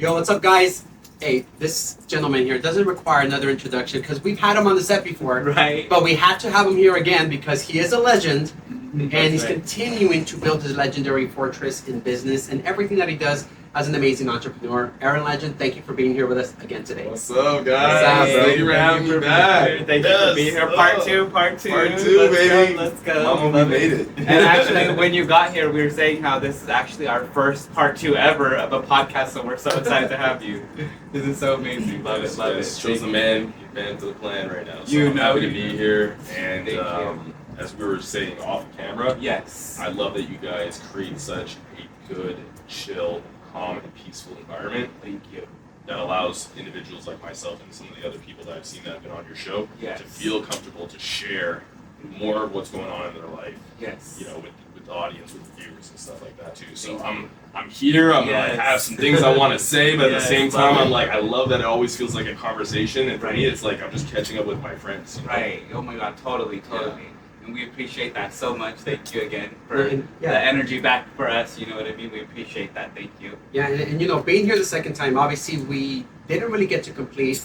Yo, what's up, guys? Hey, this gentleman here doesn't require another introduction because we've had him on the set before. Right. But we had to have him here again because he is a legend and he's right. continuing to build his legendary fortress in business and everything that he does as an amazing entrepreneur. Eren Legend, thank you for being here with us again today. What's up, guys? What's up, Thank you for having me back. Thank you for being here. Part two. Part two, Let's baby. Go, let's go. Mama, we made it. And actually, when you got here, we were saying how this is actually our first part two ever of a podcast, so we're so excited to have you. This is so amazing. Love it, love it. Shows the man to the plan right now. So You I'm know happy to you be do. here. And Thank you. as we were saying off camera, Yes. I love that you guys create such a good, chill, calm, and peaceful environment Thank you. that allows individuals like myself and some of the other people that I've seen that have been on your show Yes. to feel comfortable to share more of what's going on in their life. Yes. You know, with the audience, with the viewers and stuff like that too. So I'm here. I'm Yes. gonna have some things I want to say, but at Yes, the same love time, it. I'm like, I love that it always feels like a conversation, and for me, Right. it's like I'm just catching up with my friends. You know? Right. Oh my God. Totally. Totally. And we appreciate that so much. Thank you again for And, the energy back for us. You know what I mean? We appreciate that. Thank you. Yeah, and you know, being here the second time, obviously we didn't really get to complete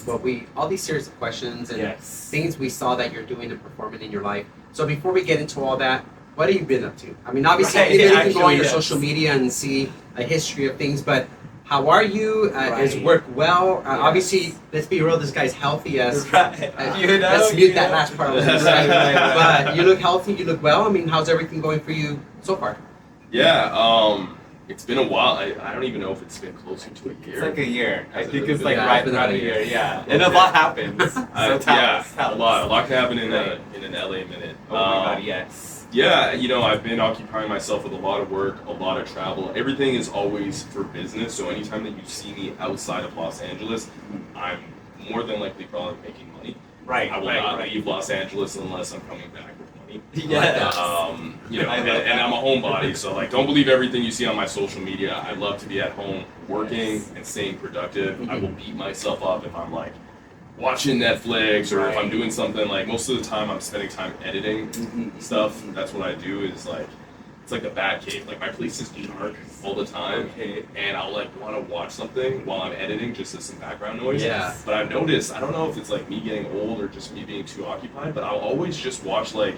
all these series of questions and Yes. things we saw that you're doing and performing in your life. So before we get into all that, what have you been up to? I mean, obviously Right, you can go actually, on your yes. social media and see a history of things, but how are you? Is Right. work well? Yes. Obviously, let's be real, this guy's healthy as... Right. You know, let's mute that last part. Right. But you look healthy, you look well. I mean, how's everything going for you so far? Yeah. It's been a while. I don't even know if it's been closer to a year. It's like a year. I Has it think really it's been? like Yeah, right it's been around about a a year. year. Yeah. And a lot happens. So tell us. A lot can happen in an LA minute. Oh my God, yes. Yeah, you know, I've been occupying myself with a lot of work, a lot of travel. Everything is always for business. So anytime that you see me outside of Los Angeles, I'm more than likely probably making money. Right. I will right, not right. leave Los Angeles unless I'm coming back with money. Yes. You know, I love and that. I'm a homebody, so like, don't believe everything you see on my social media. I love to be at home working Yes. and staying productive. Mhm. I will beat myself up if I'm like watching Netflix or if I'm Right. doing something. Like most of the time, I'm spending time editing Mhm. stuff. That's what I do. Is like, it's like a bat cave. Like my place is dark all the time, Okay. and I'll like want to watch something while I'm editing, just as some background noise. Yeah. But I've noticed, I don't know if it's like me getting old or just me being too occupied, but I'll always just watch like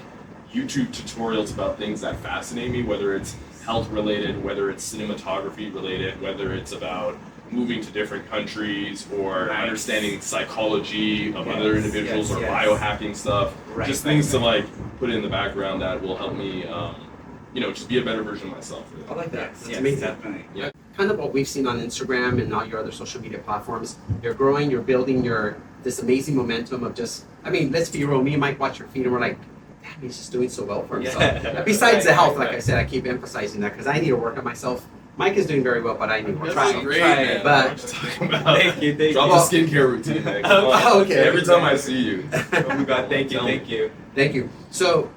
YouTube tutorials about things that fascinate me, whether it's health related, whether it's cinematography related, whether it's about moving to different countries or Nice. understanding psychology of Yes, other individuals yes, or yes. biohacking stuff. Right, Just right, things to right. like put in the background that will help me, you know, just be a better version of myself. Really. I like that. Yes, That's yes, amazing. definitely. Kind of what we've seen on Instagram and all your other social media platforms. You're growing, you're building this amazing momentum of just, I mean, let's be real, me and Mike watch your feed and we're like, damn, he's just doing so well for himself. Yeah. Besides the Right, health, right, like I said, I keep emphasizing that because I need to work on myself. Mike is doing very well, but I need more. That's Trying. great, trying, man. but- I'm just talking about. Thank you, thank Drop you. Well- the skincare routine, man. Come on. Oh, okay. Every time I see you. Oh my God, thank you, thank you. Thank you. So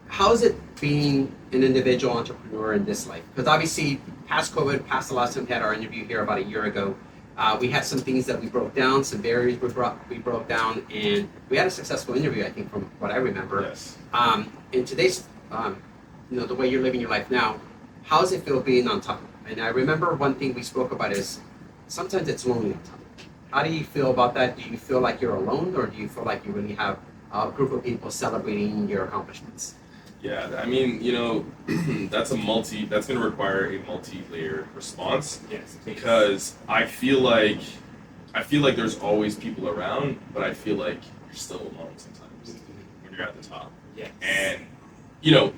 how is it being an individual entrepreneur in this life? Because obviously, past COVID, past the last time we had our interview here about a year ago, we had some things that we broke down, some barriers we broke down, and we had a successful interview, I think, from what I remember. Yes. In today's, you know, the way you're living your life now, how does it feel being on top? And I remember one thing we spoke about is sometimes it's lonely on top. How do you feel about that? Do you feel like you're alone, or do you feel like you really have a group of people celebrating your accomplishments? Yeah, I mean, you know, that's going to require a multi-layered response Yes, because I feel like there's always people around, but I feel like you're still alone sometimes when you're at the top. yes. And, you know,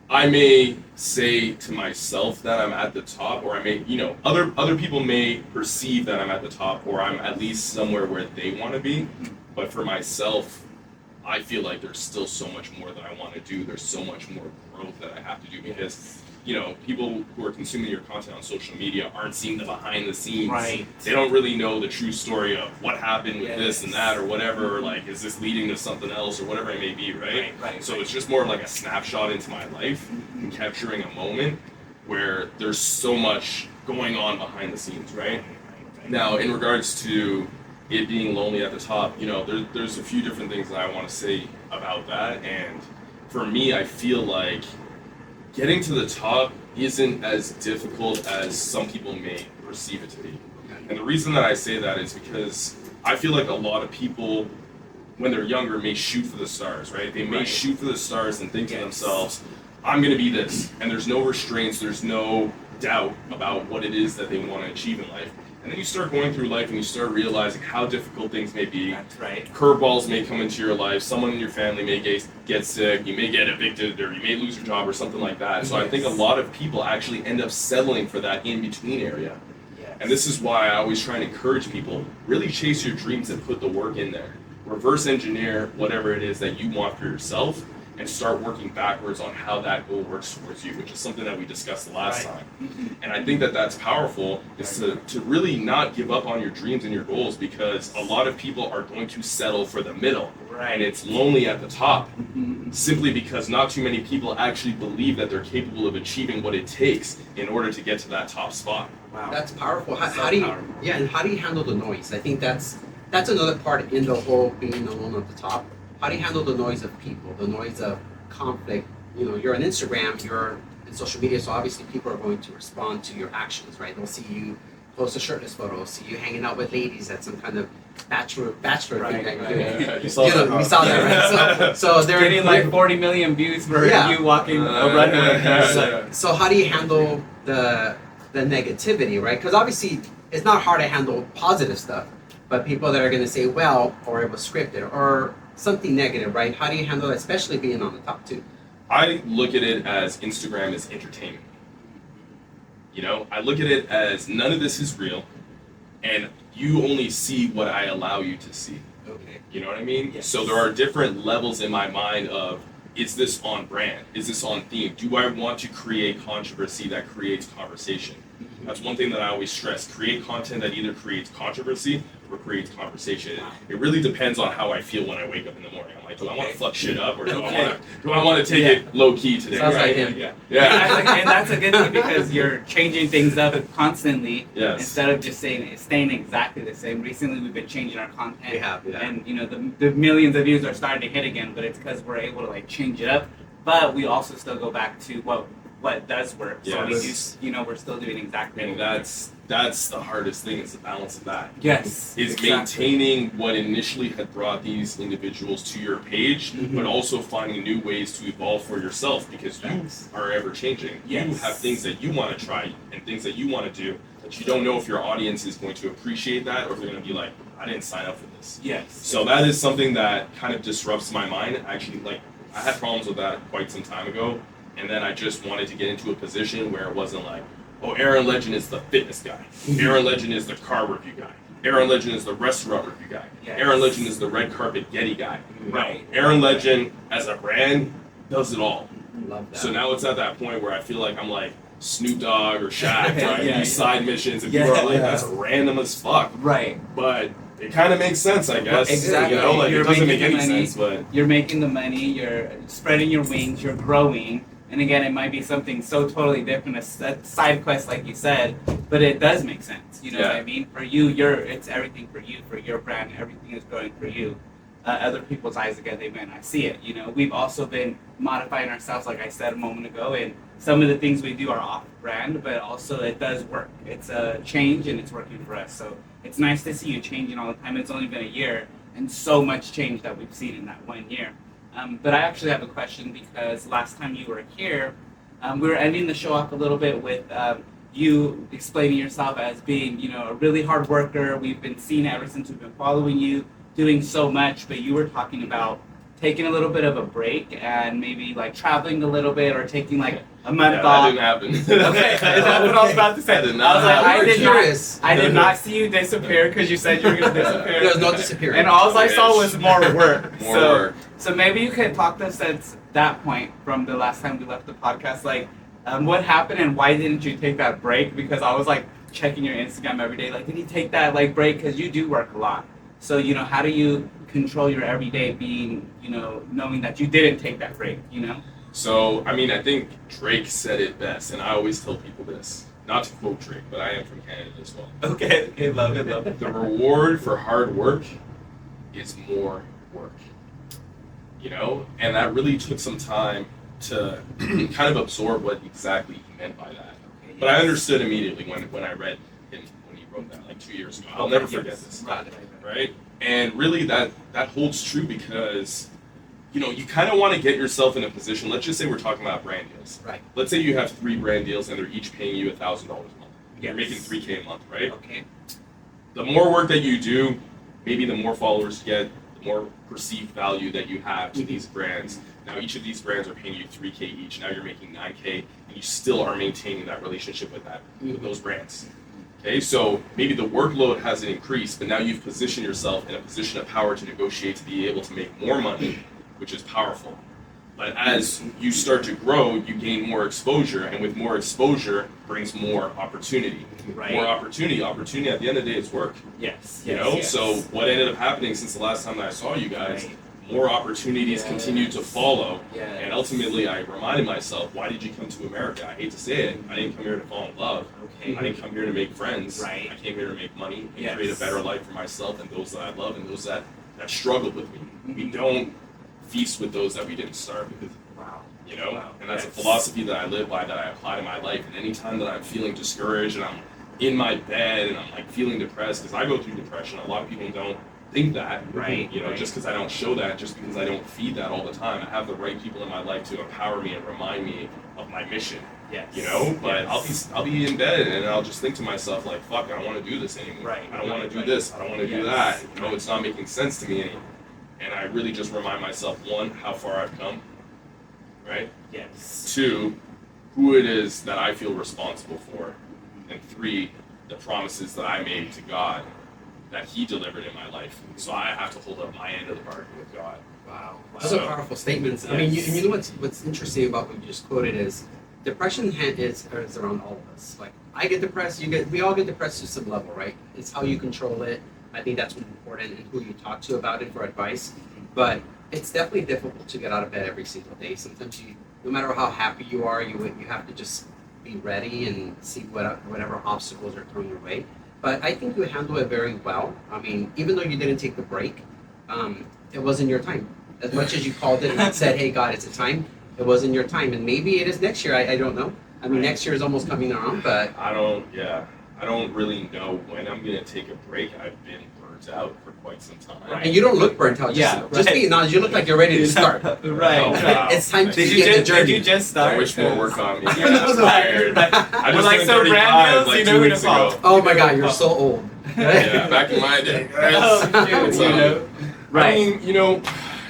I may say to myself that I'm at the top, or I may, you know, other people may perceive that I'm at the top, or I'm at least somewhere where they want to be. But for myself, I feel like there's still so much more that I want to do. There's so much more growth that I have to do because, you know, people who are consuming your content on social media aren't seeing the behind the scenes. Right. They don't really know the true story of what happened with this and Yes. that or whatever, or like, is this leading to something else or whatever it may be, right? Right. So it's just more of like a snapshot into my life and capturing a moment where there's so much going on behind the scenes, right? Now, in regards to it being lonely at the top, you know, there's a few different things that I want to say about that. And for me, I feel like getting to the top isn't as difficult as some people may perceive it to be. And the reason that I say that is because I feel like a lot of people, when they're younger, may shoot for the stars, right? They may shoot for the stars and think to themselves, I'm going to be this. And there's no restraints, there's no doubt about what it is that they want to achieve in life. And then you start going through life and you start realizing how difficult things may be. That's right. Curveballs may come into your life. Someone in your family may get sick. You may get evicted, or you may lose your job, or something like that. So I think a lot of people actually end up settling for that in-between area. And this is why I always try and encourage people, really chase your dreams and put the work in there. Reverse engineer whatever it is that you want for yourself, and start working backwards on how that goal works towards you, which is something that we discussed last time. And I think that that's powerful, is to really not give up on your dreams and your goals, because a lot of people are going to settle for the middle. And it's lonely at the top, simply because not too many people actually believe that they're capable of achieving what it takes in order to get to that top spot. Wow, that's powerful. How do you, and how do you handle the noise? I think that's another part in the whole being alone at the top. How do you handle the noise of people, the noise of conflict? You know, you're on Instagram, you're in social media, so obviously people are going to respond to your actions, right? They'll see you post a shirtless photo, see you hanging out with ladies at some kind of bachelor thing that you're doing. Yeah, you saw that, right? So they're getting like 40 million views for you walking a runway. So how do you handle the negativity, right? Because obviously it's not hard to handle positive stuff, but people that are going to say, well, or it was scripted, or something negative, right? How do you handle that, especially being on the top too? I look at it as Instagram is entertainment. You know, I look at it as none of this is real, and you only see what I allow you to see. Okay. You know what I mean? Yes. So there are different levels in my mind of, is this on brand? Is this on theme? Do I want to create controversy that creates conversation? That's one thing that I always stress. Create content that either creates controversy or creates conversation. It really depends on how I feel when I wake up in the morning. I'm like, do I want to fuck shit up, or do I want to take it low key today? Sounds like right? him. Yeah. And that's a good thing, because you're changing things up constantly instead of just staying exactly the same. Recently, we've been changing our content. We have, And you know, the millions of views are starting to hit again, but it's because we're able to like change it up. But we also still go back to what does work. So we do, you know, we're still doing exactly. And that's the hardest thing, is the balance of that. Yes. Is maintaining what initially had brought these individuals to your page, but also finding new ways to evolve for yourself, because you are ever changing. Yes. You have things that you want to try and things that you want to do, but you don't know if your audience is going to appreciate that, or if they're going to be like, I didn't sign up for this. Yes. So that is something that kind of disrupts my mind. Actually, like, I had problems with that quite some time ago. And then I just wanted to get into a position where it wasn't like, oh, Eren Legend is the fitness guy. Eren Legend is the car review guy. Eren Legend is the restaurant review guy. Eren Legend is the red carpet Getty guy. Right. Eren Legend, as a brand, does it all. Love that. So now it's at that point where I feel like I'm like Snoop Dogg or Shaq trying to do side missions, and Yeah. people are like, that's random as fuck. Right. But it kind of makes sense, I guess. Exactly. You know, like, You're it doesn't make making any the money. sense, but You're making the money, you're spreading your wings, you're growing. And again, it might be something so totally different, a side quest like you said, but it does make sense. You know what I mean? For you, it's everything for you, for your brand, everything is growing for you. Other people's eyes, again, they may not see it. You know, we've also been modifying ourselves, like I said a moment ago, and some of the things we do are off brand, but also it does work. It's a change and it's working for us. So it's nice to see you changing all the time. It's only been a year, and so much change that we've seen in that 1 year. But I actually have a question, because last time you were here, we were ending the show off a little bit with you explaining yourself as being, you know, a really hard worker. We've been seeing it ever since we've been following you, doing so much, but you were talking about taking a little bit of a break and maybe like traveling a little bit, or taking like a month off. That didn't happen. Okay, that's what I was about to say. That did not I did not see you disappear, because you said you were going to disappear. There was no disappearing. And all I saw was more work. More work. So maybe you could talk to us since that point, from the last time we left the podcast, like what happened and why didn't you take that break? Because I was like checking your Instagram every day, like, did you take that like break? Because you do work a lot. So, you know, how do you control your everyday being, you know, knowing that you didn't take that break, you know? So, I mean, I think Drake said it best, and I always tell people this. Not to quote Drake, but I am from Canada as well. Okay, love it. The reward for hard work is more work. You know? And that really took some time to kind of absorb what exactly he meant by that. But I understood immediately when I read him, when he wrote that. Like, 2 years ago. I'll never forget this. Right? And really that holds true because, you know, you kind of want to get yourself in a position. Let's just say we're talking about brand deals. Right. Let's say you have 3 brand deals and they're each paying you $1,000 a month. You're Yes. making $3K a month, right? Okay. The more work that you do, maybe the more followers you get, the more perceived value that you have to these brands. Now each of these brands are paying you $3K each. Now you're making $9K, and you still are maintaining that relationship with those brands. Okay, so maybe the workload hasn't increased, but now you've positioned yourself in a position of power to negotiate to be able to make more money, which is powerful. But as you start to grow, you gain more exposure, and with more exposure brings more opportunity. Right. More opportunity. Opportunity at the end of the day is work. Yes. You know, so what ended up happening since the last time that I saw you guys, more opportunities continued to follow, and ultimately I reminded myself, why did you come to America? I hate to say it, I didn't come here to fall in love. Okay. I didn't come here to make friends. Right. I came here to make money and Yes. create a better life for myself and those that I love and those that struggled with me. We don't feast with those that we didn't starve with. Wow. You know, Wow. and that's Yes. a philosophy that I live by, that I apply to my life. And anytime that I'm feeling discouraged and I'm in my bed and I'm like feeling depressed, because I go through depression, a lot of people don't think that, Right, you know, right. just because I don't show that, just because I don't feed that all the time. I have the right people in my life to empower me and remind me of my mission. Yes. You know, but Yes. I'll be in bed and I'll just think to myself like, fuck, I don't want to do this anymore. Right, I don't want right, to do right. this. I don't want to do Yes. that. You know, it's not making sense to me anymore. And I really just remind myself, 1, how far I've come, right? Yes. 2, who it is that I feel responsible for, and 3, the promises that I made to God that He delivered in my life. So I have to hold up my end of the bargain with God. Wow. Those are powerful statements. I mean, you know what's interesting about what you just quoted is depression is around all of us. Like, I get depressed, we all get depressed to some level, right? It's how you control it. I think that's important, and who you talk to about it for advice. But it's definitely difficult to get out of bed every single day. Sometimes no matter how happy you are, you have to just be ready and see whatever obstacles are thrown your way. But I think you handle it very well. I mean, even though you didn't take the break, it wasn't your time. As much as you called it and said, hey, God, it's a time, it wasn't your time. And maybe it is next year. I don't know. I mean, next year is almost coming around, but... I don't really know when I'm going to take a break. I've been burnt out for quite some time. Right. And you don't look burnt out. Just being honest, you look like you're ready to start. Right. Oh, wow. It's time to Did begin the journey. Did you just start? I wish more work on me. Yeah. I'm tired. I Well, just like turned some 35 brand deals, like you 2 know who to weeks call. ago. Oh my God, you're so old. Yeah, back in my day. Oh, It's, you know. I mean, you know,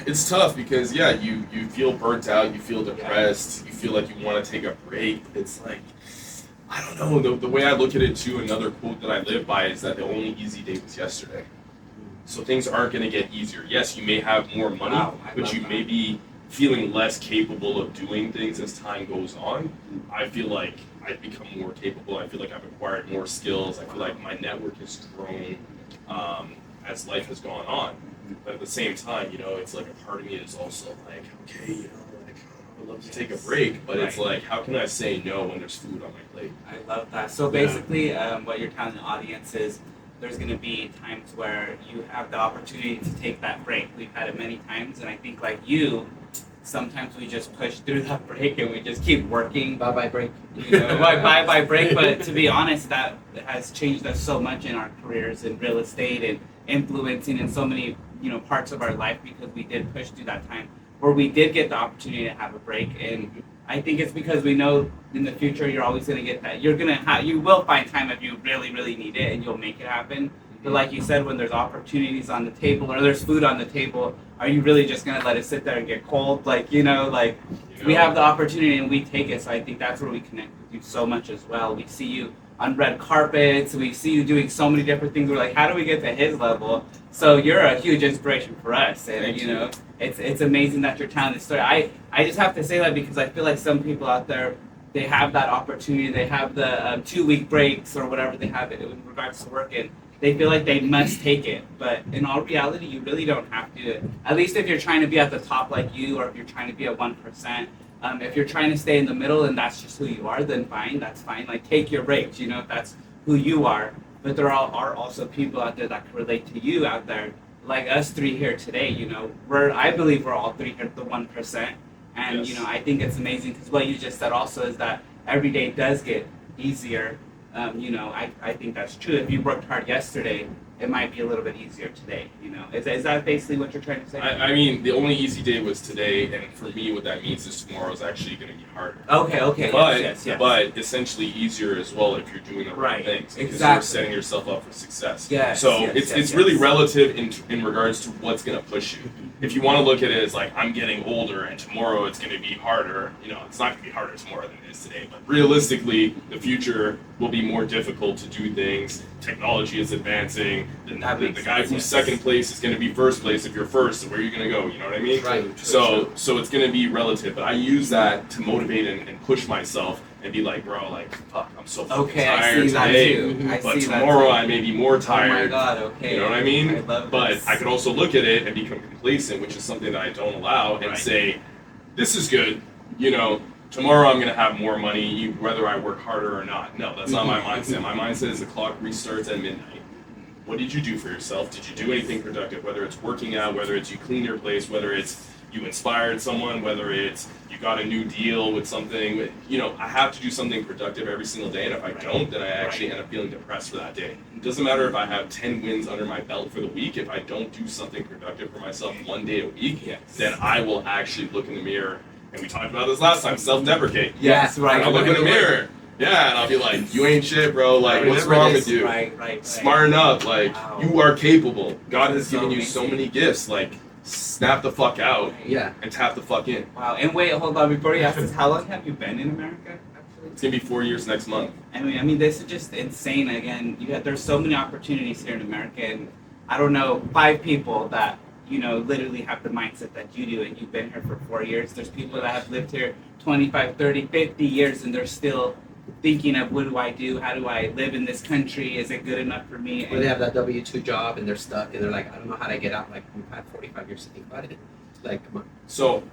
it's tough because you feel burnt out, you feel depressed, you feel like you want to take a break. It's like, I don't know. The way I look at it too, another quote that I live by is that the only easy day was yesterday. So things aren't going to get easier. Yes, you may have more money, but you may be feeling less capable of doing things as time goes on. I feel like I've become more capable. I feel like I've acquired more skills. I feel like my network has grown as life has gone on. But at the same time, you know, it's like a part of me is also like, okay, you know, like, I would love to take a break, but it's like, how can I say no when there's food on my plate? I love that. So basically, what you're telling the audience is there's going to be times where you have the opportunity to take that break. We've had it many times, and I think like you, sometimes we just push through that break and we just keep working. Bye-bye break. You know, bye break. But to be honest, that has changed us so much in our careers in real estate and influencing in so many, you know, parts of our life, because we did push through that time where we did get the opportunity to have a break. And I think it's because we know in the future you're always going to get that. You will find time if you really, really need it, and you'll make it happen. But like you said, when there's opportunities on the table or there's food on the table, are you really just going to let it sit there and get cold? Like, you know, we have the opportunity and we take it. So I think that's where we connect with you so much as well. We see you on red carpets. We see you doing so many different things. We're like, how do we get to his level? So you're a huge inspiration for us. And, Thank you know, it's amazing that you're telling this story. I just have to say that because I feel like some people out there, they have that opportunity. They have the 2-week breaks or whatever they have in regards to work, and they feel like they must take it. But in all reality, you really don't have to. At least if you're trying to be at the top like you, or if you're trying to be at 1%. If you're trying to stay in the middle and that's just who you are, then fine, that's fine. Like, take your breaks, you know, if that's who you are. But there are also people out there that can relate to you out there, like us three here today. You know, I believe we're all three here at the 1%. And, Yes. you know, I think it's amazing because what you just said also is that every day does get easier You know, I think that's true. If you worked hard yesterday, it might be a little bit easier today. You know, is that basically what you're trying to say? I mean, the only easy day was today, and for me, what that means is tomorrow is actually going to be harder. Okay. But yes. but essentially easier as well if you're doing the right things, because Exactly. you're setting yourself up for success. Yes, So yes, it's really relative in regards to what's going to push you. If you want to look at it as like, I'm getting older and tomorrow it's going to be harder, you know, it's not going to be harder tomorrow than it is today. But realistically, the future will be more difficult to do things. Technology is advancing. The guy who's second place is going to be first place. If you're first, so where are you going to go? You know what I mean? Right. So it's going to be relative. But I use that to motivate and push myself and be like, bro, like, fuck, I'm so fucking tired today. But tomorrow I may be more tired. Oh my God, okay. You know what I mean? I love but this. I could also look at it and become complacent, which is something that I don't allow, and say, this is good. You know, tomorrow I'm going to have more money, whether I work harder or not. No, that's not my mindset. My mindset is the clock restarts at midnight. What did you do for yourself? Did you do anything productive? Whether it's working out, whether it's you clean your place, whether it's you inspired someone, whether it's you got a new deal with something. You know, I have to do something productive every single day, and if I don't, then I actually end up feeling depressed for that day. It doesn't matter if I have 10 wins under my belt for the week. If I don't do something productive for myself one day a week, then I will actually look in the mirror, and we talked about this last time, self-deprecate. Yes, right. I'll look in the mirror. Yeah, and I'll be like, you ain't shit, bro. Like, what's wrong with you? Right. Smarten up. Like, you are capable. God has So given you so many gifts. Like, snap the fuck out and tap the fuck in. Wow. And wait, hold on. Before you ask this, how long have you been in America? It's gonna be 4 years next month. I mean, this is just insane. Again, there's so many opportunities here in America, and I don't know, 5 people that, you know, literally have the mindset that you do, and you've been here for 4 years. There's people that have lived here 25, 30, 50 years, and they're still thinking of, what do I do? How do I live in this country? Is it good enough for me? Or they have that W-2 job and they're stuck and they're like, I don't know how to get out. Like, we've had 45 years to think about it. Like, come on. So,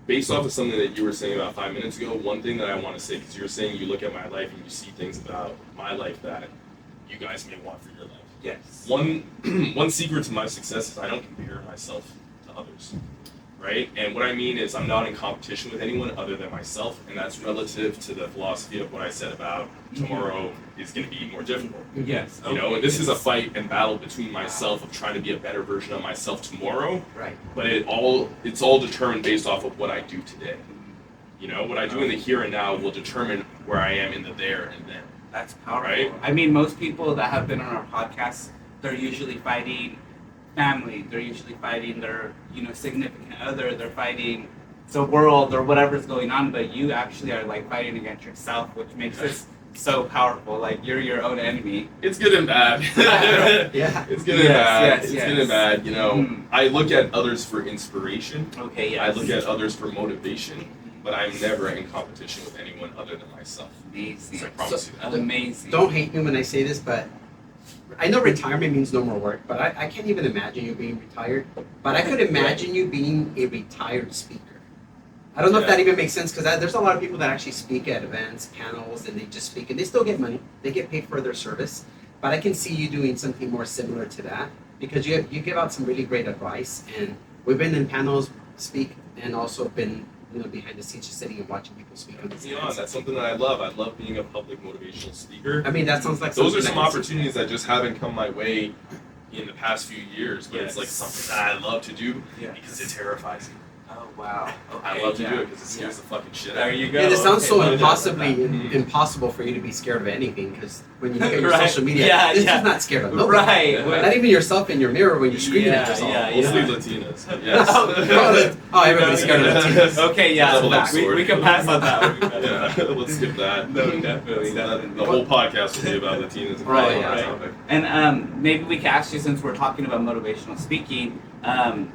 based off of something that you were saying about 5 minutes ago, one thing that I want to say, because you were saying you look at my life and you see things about my life that you guys may want for your life. Yes. One secret to my success is I don't compare myself to others, right? And what I mean is I'm not in competition with anyone other than myself, and that's relative to the philosophy of what I said about tomorrow is going to be more difficult. Yes. You know, and this is a fight and battle between myself of trying to be a better version of myself tomorrow. Right. But it's all determined based off of what I do today. You know, what I do in the here and now will determine where I am in the there and then. That's powerful. Right? I mean, most people that have been on our podcast, they're usually fighting family. They're usually fighting their, you know, significant other. They're fighting the world or whatever's going on. But you actually are like fighting against yourself, which makes this so powerful. Like, you're your own enemy. It's good and bad. Yeah. It's good and bad. Yes, It's good and bad. You know, I look at others for inspiration. Okay, yes. I look at others for motivation. But I'm never in competition with anyone other than myself. Amazing. So I promise you that. Amazing. Don't hate me when I say this, but I know retirement means no more work, but I can't even imagine you being retired. But I could imagine you being a retired speaker. I don't know if that even makes sense, because there's a lot of people that actually speak at events, panels, and they just speak, and they still get money. They get paid for their service. But I can see you doing something more similar to that, because you give out some really great advice, and we've been in panels, speak, and also been, you know, behind the scenes, just sitting and watching people speak on these events. That's something that I love. I love being a public motivational speaker. I mean, that sounds like Those are something some I can see. opportunities that just haven't come my way in the past few years, but it's like something that I love to do because it terrifies me. Oh, wow. Okay, I love to do it because it scares the fucking shit out There of me. you go. And it sounds so Okay, impossibly Mhm. impossible for you to be scared of anything, because when you look at your Right. social media, Yeah, this yeah. is not scared of nobody. Right. Not even yourself in your mirror when you scream at yourself. Mostly Latinas. Yes. Oh, everybody's scared of Latinas. Okay, yeah. Double-edged We sword. can pass on that. Yeah, let's skip that. No, definitely. The whole podcast will be about Latinas. Right, That's right. topic. And maybe we can ask you, since we're talking about motivational speaking,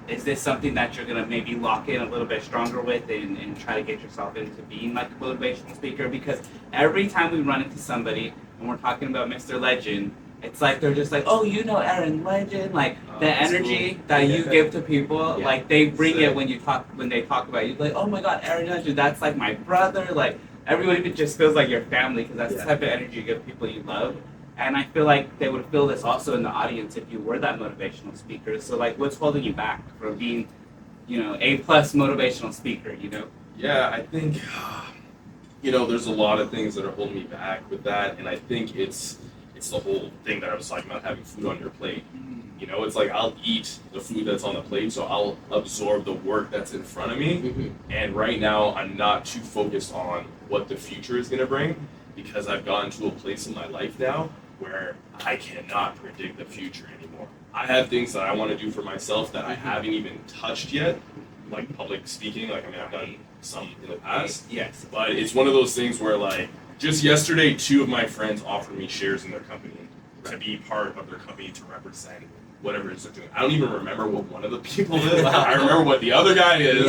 is this something that you're going to maybe lock in a little bit stronger with and try to get yourself into being like a motivational speaker? Because every time we run into somebody and we're talking about MrErenLegend, it's like they're just like, oh, you know Eren Legend, like the that's energy cool. that you give to people, Yeah. like they bring Sick. it when they talk about you. Like, oh my God, Eren Legend, that's like my brother. Like, everybody just feels like your family, because that's the type of energy you give people you love. And I feel like they would feel this also in the audience if you were that motivational speaker. So, like, what's holding you back from being, you know, A+ motivational speaker, you know? Yeah, I think there's a lot of things that are holding me back with that, and I think it's the whole thing that I was talking about, having food on your plate. It's like I'll eat the food that's on the plate, so I'll absorb the work that's in front of me. And right now, I'm not too focused on what the future is going to bring, because I've gotten to a place in my life now where I cannot predict the future anymore. I have things that I want to do for myself that I haven't even touched yet, like public speaking. Like, I've done some in the past. Yes. But it's one of those things where, like, just yesterday, 2 of my friends offered me shares in their company to be part of their company to represent whatever it is they're doing. I don't even remember what one of the people is. I remember what the other guy is,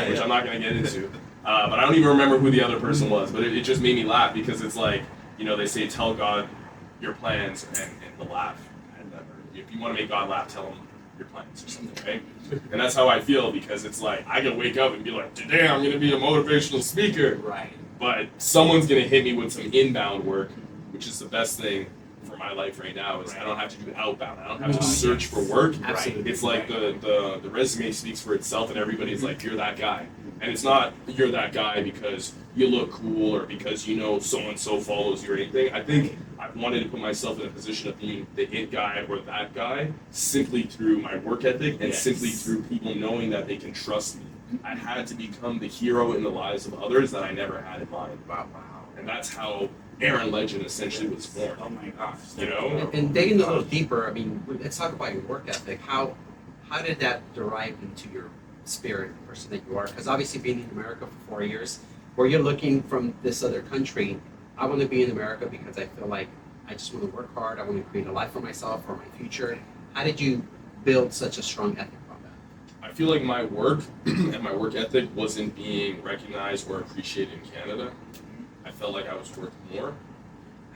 which I'm not going to get into. But I don't even remember who the other person was. But it just made me laugh, because it's like, they say, tell God your plans and he'll laugh. And if you want to make God laugh, tell him your plans or something, right? And that's how I feel, because it's like, I can wake up and be like, today I'm going to be a motivational speaker. Right. But someone's going to hit me with some inbound work, which is the best thing for my life right now, is I don't have to do outbound. I don't have to search for work. Absolutely. It's like the resume speaks for itself, and everybody's like, you're that guy. And it's not you're that guy because you look cool or because so-and-so follows you or anything. I think I've wanted to put myself in a position of being the it guy or that guy simply through my work ethic and simply through people knowing that they can trust me. I had to become the hero in the lives of others that I never had in mind. Wow. And that's how Eren Legend essentially was born. Oh my gosh. And digging a little deeper, let's talk about your work ethic. How did that derive into your spirit, the person that you are? Because obviously being in America for 4 years, where you're looking from this other country, I want to be in America because I feel like I just want to work hard. I want to create a life for myself, for my future. How did you build such a strong ethic on that? I feel like my work and my work ethic wasn't being recognized or appreciated in Canada. I felt like I was worth more.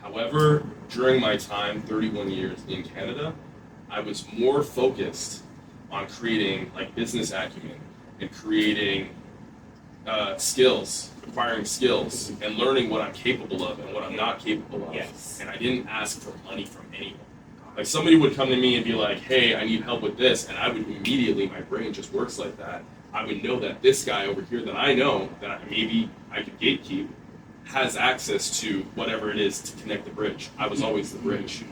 However, during my time, 31 years in Canada, I was more focused on creating like business acumen and creating skills, acquiring skills, and learning what I'm capable of and what I'm not capable of. Yes. And I didn't ask for money from anyone. Like, somebody would come to me and be like, hey, I need help with this, and I would immediately, my brain just works like that, I would know that this guy over here that I know that maybe I could gatekeep has access to whatever it is to connect the bridge. I was always the bridge,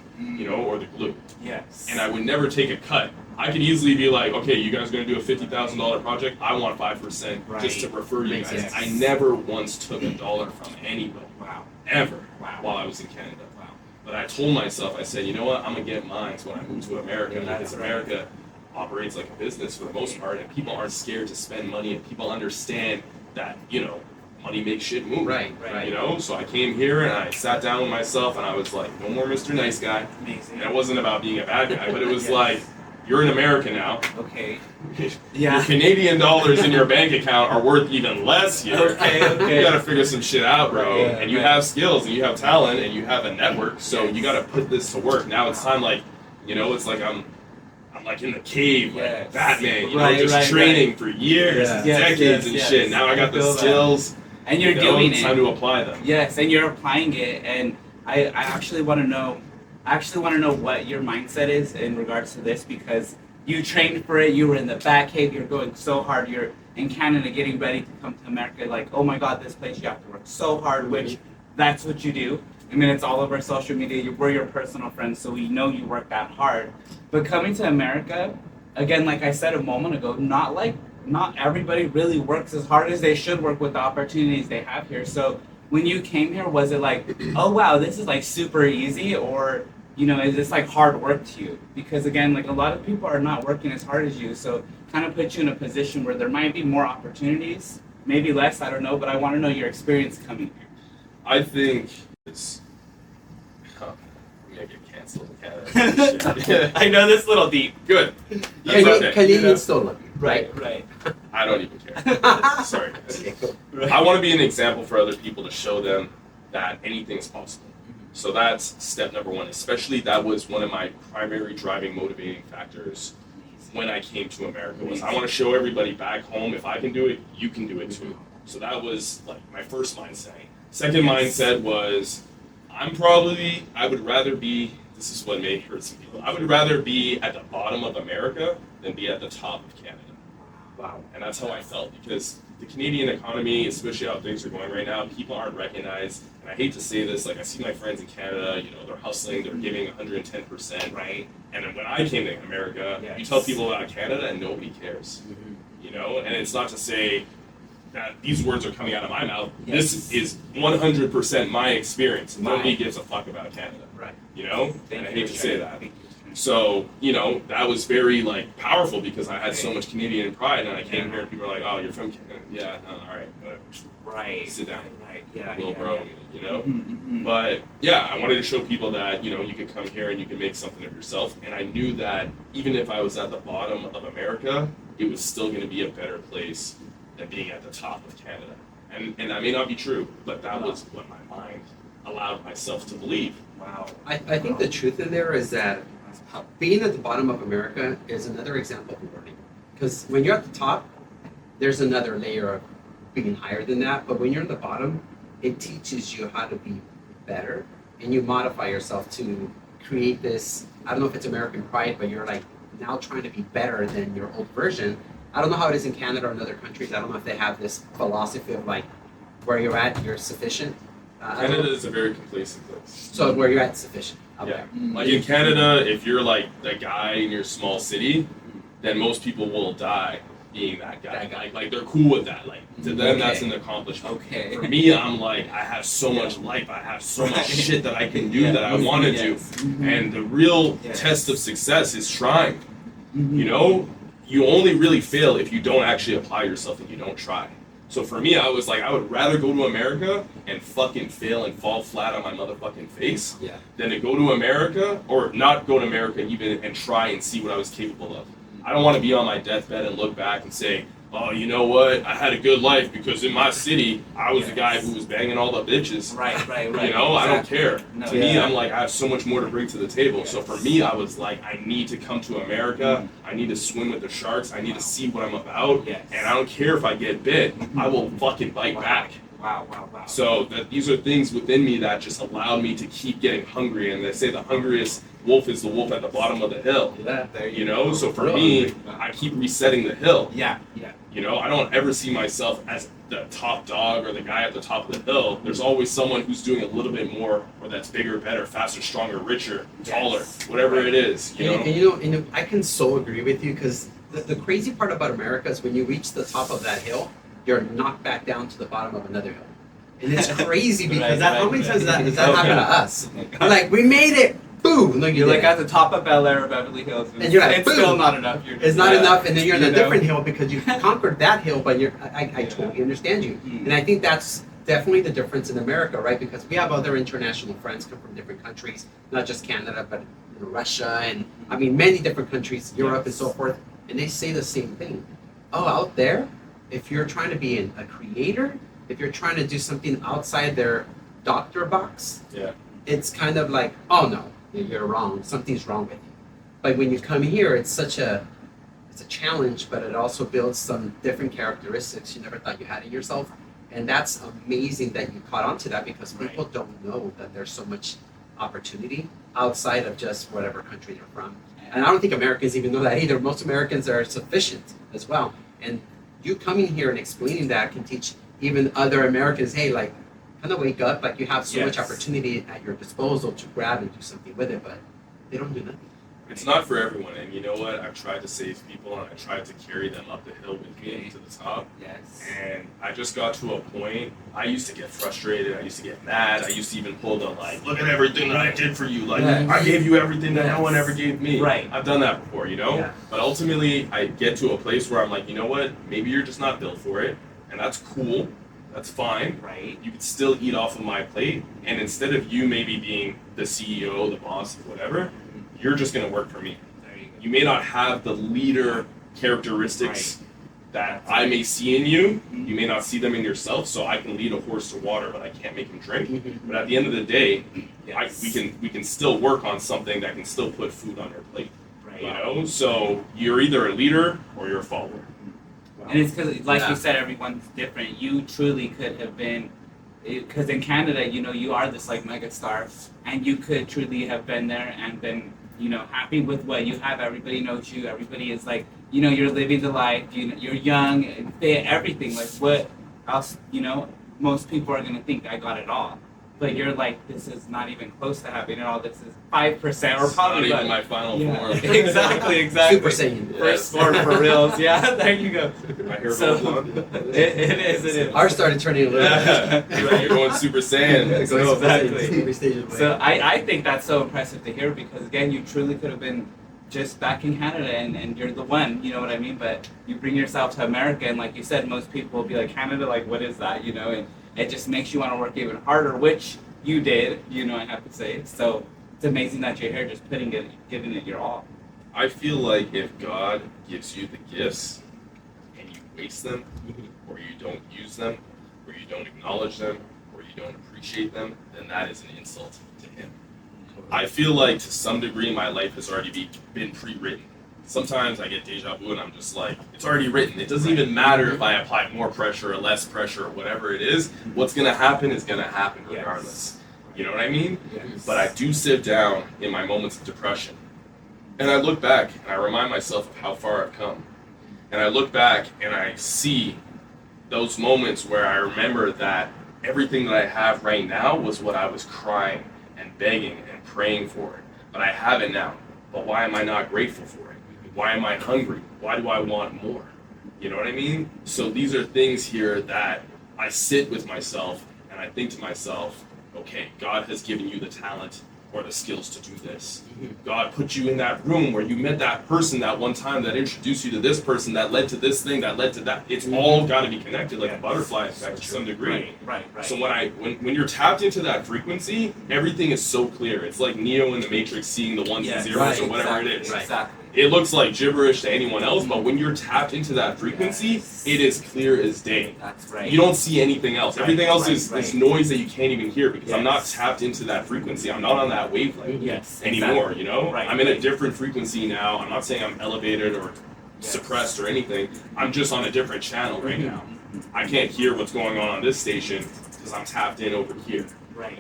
or the glue. Yes. And I would never take a cut. I could easily be like, okay, you guys are going to do a $50,000 project. I want 5% just to refer you guys. Yes. I never once took $1 from anybody. Wow. Ever. Wow. While I was in Canada. Wow. But I told myself, I said, you know what, I'm going to get mine when I move to America, That's because right. America operates like a business for the most part, and people aren't scared to spend money, and people understand that, money makes shit move. Right. So I came here and I sat down with myself and I was like, no more Mr. Nice Guy. Amazing. And it wasn't about being a bad guy, but it was like, you're in America now. Okay. Your Canadian dollars in your bank account are worth even less here. Okay. You gotta figure some shit out, bro. Yeah, and you have skills and you have talent and you have a network, so you gotta put this to work. Now it's time, like, it's like I'm like in the cave, like Batman, just training for years, decades and shit. Now I got the skills. And you're doing it's it. time to apply them. Yes, and you're applying it, and I actually want to know. What your mindset is in regards to this, because you trained for it. You were in the back cave. You're going so hard. You're in Canada, getting ready to come to America. Like, oh my God, this place you have to work so hard. Which that's what you do. It's all over social media. We're your personal friends, so we know you work that hard. But coming to America, again, like I said a moment ago, not everybody really works as hard as they should work with the opportunities they have here. So when you came here, was it like, oh wow, this is like super easy, or is this like hard work to you? Because again, like a lot of people are not working as hard as you, so kind of put you in a position where there might be more opportunities, maybe less, I don't know, but I want to know your experience coming here. I think it's I'm gonna get canceled in Canada. I know this little deep. Good. That's okay. Canadians still love you. Right. I don't even care. Sorry, guys. I want to be an example for other people to show them that anything's possible. So that's step number one. Especially that was one of my primary driving, motivating factors when I came to America. Was I want to show everybody back home, if I can do it, you can do it too. So that was like my first mindset. Second mindset was, I would rather be. This is what may hurt some people. I would rather be at the bottom of America than be at the top of Canada. Wow. And that's how I felt, because the Canadian economy, especially how things are going right now, people aren't recognized. And I hate to say this, like I see my friends in Canada, you know, they're hustling, they're giving 110%. Right. And then when I came to America, Yes. you tell people about Canada and nobody cares. You know, and it's not to say that these words are coming out of my mouth. Yes. This is 100% my experience. Nobody Right. gives a fuck about Canada. Right. You know? Thank And I you hate for to say sharing. that. Thank you. So, you know, that was very, like, powerful because I had so much Canadian pride, and I came Yeah. here and people are like, oh, you're from Canada? Yeah, no, all right, whatever. Right. Sit down. Right. Yeah. Little yeah, bro, yeah. you know? Mhm. But, yeah, I wanted to show people that, you know, you can come here and you can make something of yourself, and I knew that even if I was at the bottom of America, it was still going to be a better place than being at the top of Canada. And that may not be true, but that was what my mind allowed myself to believe. Wow. I think the truth in there is that being at the bottom of America is another example of learning. Because when you're at the top, there's another layer of being higher than that. But when you're at the bottom, it teaches you how to be better, and you modify yourself to create this. I don't know if it's American pride, but you're like now trying to be better than your old version. I don't know how it is in Canada or in other countries. I don't know if they have this philosophy of like where you're at, you're sufficient. I don't know. Canada is a very complacent place. So where you're at, sufficient. Okay. Yeah. Like in Canada, if you're like the guy in your small city, then most people will die being that guy. That guy. Like they're cool with that. Like to them, that's Okay. an accomplishment. Okay. For me, I'm like, I have so much life. I have so much Right. shit that I can do Yeah. that I want to Yes. do. And the real Yes. test of success is trying. Mhm. You know, you only really fail if you don't actually apply yourself and you don't try. So for me, I was like, I would rather go to America and fucking fail and fall flat on my motherfucking face Yeah. than to go to America or not go to America even and try and see what I was capable of. I don't want to be on my deathbed and look back and say, oh, you know what? I had a good life because in my city, I was the guy who was banging all the bitches. Right. Right. Right. You know, I don't care. No, To me, yeah. I'm like, I have so much more to bring to the table. So for me, I was like, I need to come to America. I need to swim with the sharks. I need to see what I'm about. Yes. And I don't care if I get bit. I will fucking bite back. Wow. Wow. Wow. So these are things within me that just allowed me to keep getting hungry. And they say the hungriest wolf is the wolf at the bottom of the hill. Yeah. There You know, so for Real me, hungry. I keep resetting the hill. Yeah. Yeah. You know, I don't ever see myself as the top dog or the guy at the top of the hill. There's always someone who's doing a little bit more, or that's bigger, better, faster, stronger, richer, taller, Yes. whatever it is. You know, And I can so agree with you because the crazy part about America is when you reach the top of that hill, you're knocked back down to the bottom of another hill. And it's crazy because how many times does that happen to us? We're like, we made it! Boom! Look, You're you like did it. at the top of Bel Air or Beverly Hills, And you're like, it's boom. still not enough. You're It's not enough, and then you're in a You know? different hill because you conquered that hill, but I totally understand you. Mm. And I think that's definitely the difference in America, right? Because we have other international friends come from different countries, not just Canada, but Russia, and I mean, many different countries, Europe and so forth, and they say the same thing. Oh, out there, if you're trying to be a creator, if you're trying to do something outside their doctor box, Yeah. it's kind of like, oh no, you're wrong. Something's wrong with you. But when you come here, it's a challenge, but it also builds some different characteristics you never thought you had in yourself. And that's amazing that you caught on to that because people don't know that there's so much opportunity outside of just whatever country they're from. And I don't think Americans even know that either. Most Americans are sufficient as well. And you coming here and explaining that can teach even other Americans, hey, like, kind of wake up, like you have so much Yes. opportunity at your disposal to grab and do something with it, but they don't do nothing. It's not for everyone, and you know what? I've tried to save people, and I tried to carry them up the hill with me to the top. Yes. And I just got to a point. I used to get frustrated. I used to get mad. I used to even pull the like, look at everything that I did for you. Like Yes. I gave you everything that no Yes. one ever gave me. Right. I've done that before, you know. Yeah. But ultimately, I get to a place where I'm like, you know what? Maybe you're just not built for it, and that's cool. That's fine. Right. You could still eat off of my plate, and instead of you maybe being the CEO, the boss, whatever, you're just gonna work for me. There you go. You may not have the leader characteristics that I may see in you. You may not see them in yourself, so I can lead a horse to water, but I can't make him drink. But at the end of the day, Yes. we can still work on something that can still put food on your plate. Right. You know, so you're either a leader or you're a follower. And it's because, like Yeah. you said, everyone's different. You truly could have been, because in Canada, you know, you are this like mega star, and you could truly have been there and then happy with what you have. Everybody knows you. Everybody is like, you're living the life. You're young, fit, everything. Like, what else? Most people are gonna think I got it all. But you're like, this is not even close to having it all. This is 5%, or probably not even my final form. exactly. Super Saiyan. First form for reals. Yeah, there you go. My hair So, goes on. It is. Ours started turning a little. You're going Super Saiyan. Let's go. Exactly. So I think that's so impressive to hear, because again, you truly could have been just back in Canada and you're the one, you know what I mean? But you bring yourself to America, and like you said, most people will be like, Canada, like, what is that, and it just makes you want to work even harder, which you did, I have to say. So it's amazing that you're here just giving it your all. I feel like if God gives you the gifts and you waste them, or you don't use them, or you don't acknowledge them, or you don't appreciate them, then that is an insult to Him. I feel like to some degree my life has already been pre-written. Sometimes I get deja vu and I'm just like, it's already written. It doesn't even matter if I apply more pressure or less pressure or whatever it is. What's going to happen is going to happen regardless. You know what I mean? Yes. But I do sit down in my moments of depression and I look back and I remind myself of how far I've come. And I look back and I see those moments where I remember that everything that I have right now was what I was crying and begging and praying for it. But I have it now. But why am I not grateful for it? Why am I hungry? Why do I want more? You know what I mean? So these are things here that I sit with myself and I think to myself, okay, God has given you the talent or the skills to do this. God put you in that room where you met that person that one time that introduced you to this person that led to this thing that led to that. It's all got to be connected like a butterfly effect to some degree. Right. So when you're tapped into that frequency, everything is so clear. It's like Neo in the Matrix seeing the ones and zeros or whatever it is. Exactly. It looks like gibberish to anyone else, but when you're tapped into that frequency, it is clear as day. That's right. You don't see anything else. Everything else is right. noise that you can't even hear because I'm not tapped into that frequency. I'm not on that wavelength anymore, Right, I'm in a different frequency now. I'm not saying I'm elevated or suppressed or anything. I'm just on a different channel right now. I can't hear what's going on this station because I'm tapped in over here.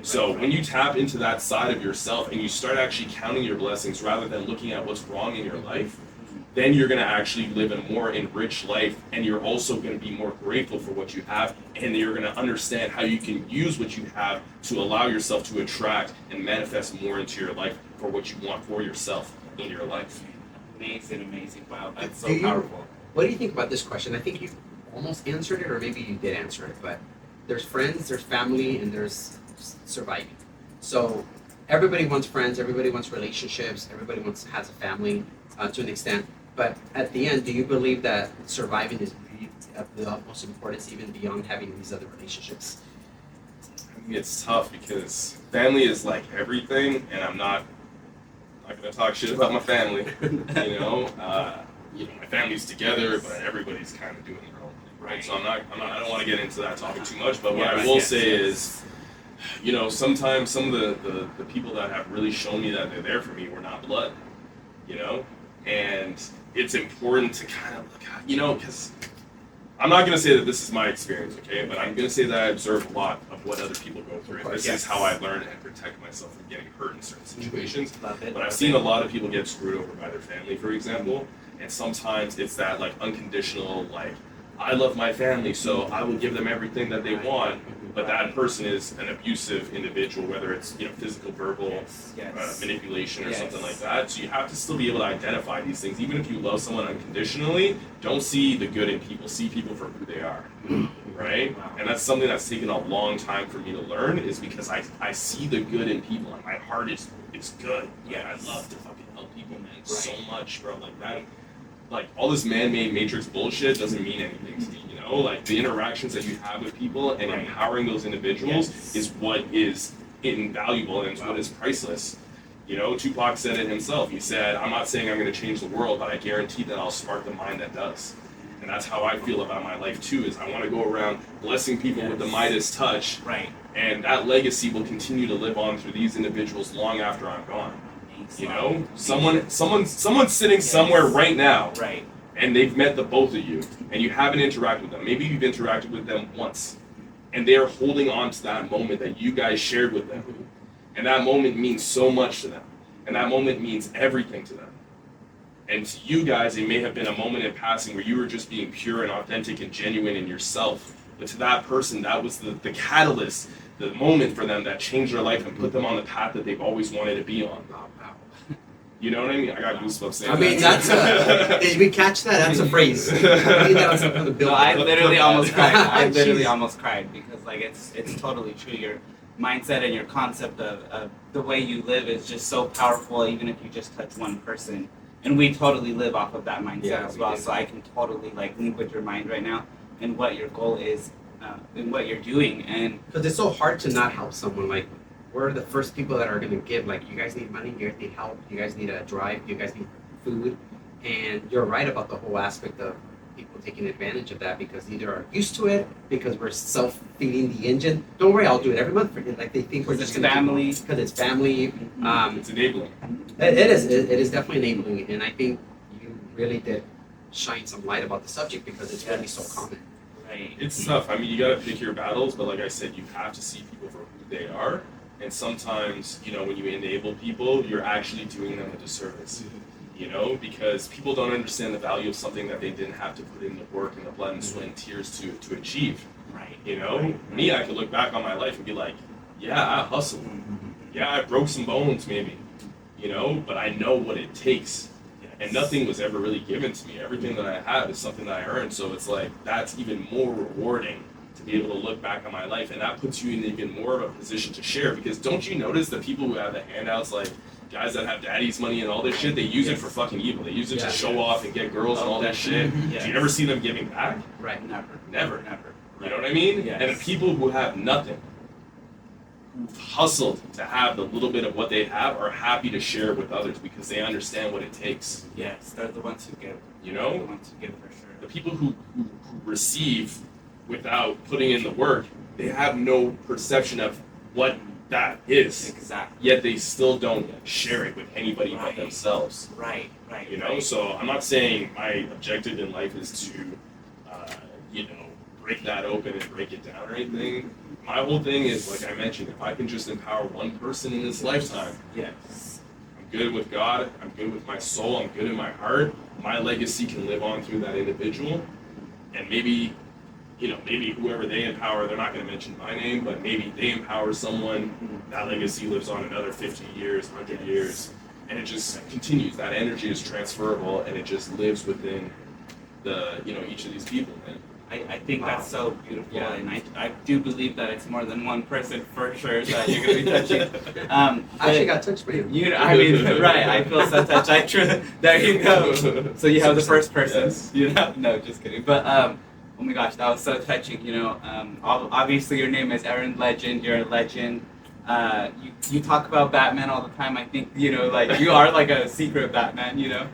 So when you tap into that side of yourself and you start actually counting your blessings rather than looking at what's wrong in your life, then you're going to actually live a more enriched life, and you're also going to be more grateful for what you have, and you're going to understand how you can use what you have to allow yourself to attract and manifest more into your life for what you want for yourself in your life. Amazing. Wow, that's so Do powerful. What do you think about this question? I think you almost answered it, or maybe you did answer it, but there's friends, there's family, and there's surviving. So everybody wants friends, everybody wants relationships, everybody has a family to an extent. But at the end, do you believe that surviving is really of the utmost importance, even beyond having these other relationships? I mean, it's tough because family is like everything, and I'm not going to talk shit about my family. My family's together, but everybody's kind of doing their own thing, right? So I don't want to get into that topic too much. But what I will say is, sometimes some of the people that have really shown me that they're there for me were not blood, and it's important to kind of look at, because I'm not going to say that this is my experience, okay, but I'm going to say that I observe a lot of what other people go through, and this is how I learn and protect myself from getting hurt in certain situations. But I've seen a lot of people get screwed over by their family, for example, and sometimes it's that like unconditional, like, I love my family, so I will give them everything that they want. But that person is an abusive individual, whether it's physical, verbal, manipulation, or something like that. So you have to still be able to identify these things. Even if you love someone unconditionally, don't see the good in people. See people for who they are, right? And that's something that's taken a long time for me to learn. Is because I see the good in people, and my heart is good. Yeah, I love to fucking help people, man, so much, bro. Like that. Like all this man-made matrix bullshit doesn't mean anything to me, Like the interactions that you have with people and empowering those individuals is what is invaluable and it's what is priceless. Tupac said it himself. He said, "I'm not saying I'm going to change the world, but I guarantee that I'll spark the mind that does." And that's how I feel about my life too. Is I want to go around blessing people with the Midas touch, and that legacy will continue to live on through these individuals long after I'm gone. Someone's sitting somewhere right now, and they've met the both of you, and you haven't interacted with them. Maybe you've interacted with them once, and they are holding on to that moment that you guys shared with them, and that moment means so much to them. and that moment means everything to them. And to you guys, it may have been a moment in passing where you were just being pure and authentic and genuine in yourself. But to that person, that was the catalyst, the moment for them that changed their life and put them on the path that they've always wanted to be on. You know what I mean? I got goosebumps saying I mean, that. did we catch that? That's a phrase. I think that was from the bill. No, I literally almost cried. I literally almost cried because like it's totally true. Your mindset and your concept of the way you live is just so powerful, even if you just touch one person. And we totally live off of that mindset as well. So I can totally like link with your mind right now and what your goal is and what you're doing. And because it's so hard to not help someone. Like, we're the first people that are going to give. Like, you guys need money, you guys need help, you guys need a drive, you guys need food. And you're right about the whole aspect of people taking advantage of that because either are used to it, because we're self-feeding the engine. Don't worry, I'll do it every month for you. Like, they think we're just going to family. Because it's family. It's enabling. It is definitely enabling. And I think you really did shine some light about the subject because it's really so common. right. It's tough. I mean, you got to pick your battles, but like I said, you have to see people for who they are. And sometimes, you know, when you enable people, you're actually doing them a disservice. You know, because people don't understand the value of something that they didn't have to put in the work and the blood and sweat and tears to achieve. Right. You know, me, I could look back on my life and be like, yeah, I hustled. Yeah, I broke some bones maybe, you know, but I know what it takes. And nothing was ever really given to me. Everything that I have is something that I earned. So it's like, that's even more rewarding to be able to look back on my life. And that puts you in even more of a position to share. Because don't you notice the people who have the handouts, like guys that have daddy's money and all this shit, they use it for fucking evil. They use it to show off and get girls and all that shit. Do you ever see them giving back? Right. Never. You know what I mean? Yes. And the people who have nothing, who've hustled to have the little bit of what they have, are happy to share with others because they understand what it takes. Yes, they're the ones who give. You know? They're the ones who give for sure. The people who receive without putting in the work, they have no perception of what that is. Exactly. Yet they still don't share it with anybody but themselves. Right. You know, so I'm not saying my objective in life is to, you know, break that open and break it down or anything. My whole thing is, like I mentioned, if I can just empower one person in this lifetime, Yes. I'm good with God, I'm good with my soul, I'm good in my heart, my legacy can live on through that individual, and maybe, you know, maybe whoever they empower, they're not going to mention my name, but maybe they empower someone, that legacy lives on another 50 years, 100 years, and it just continues. That energy is transferable, and it just lives within the, you know, each of these people, man. I think that's so beautiful, Yeah. and I do believe that it's more than one person for sure that you're going to be touching. I actually got touched by you. You, I mean, right? I feel so touched. I truly. There you go. So you have the first person. Yes. You know, no, just kidding. But oh my gosh, that was so touching. You know, obviously your name is Eren Legend. You're a legend. You talk about Batman all the time. I think you know, like you are like a secret Batman. You know.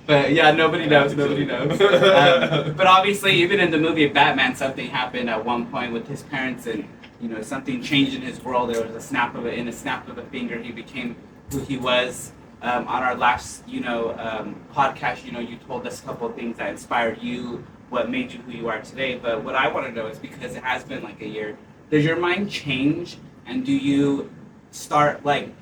But yeah, nobody knows. But obviously, even in the movie Batman, something happened at one point with his parents, and you know, something changed in his world. There was a snap of a finger, he became who he was. On our last, you know, podcast, you know, you told us a couple of things that inspired you, what made you who you are today. But what I want to know is, because it has been like a year, does your mind change, and do you start like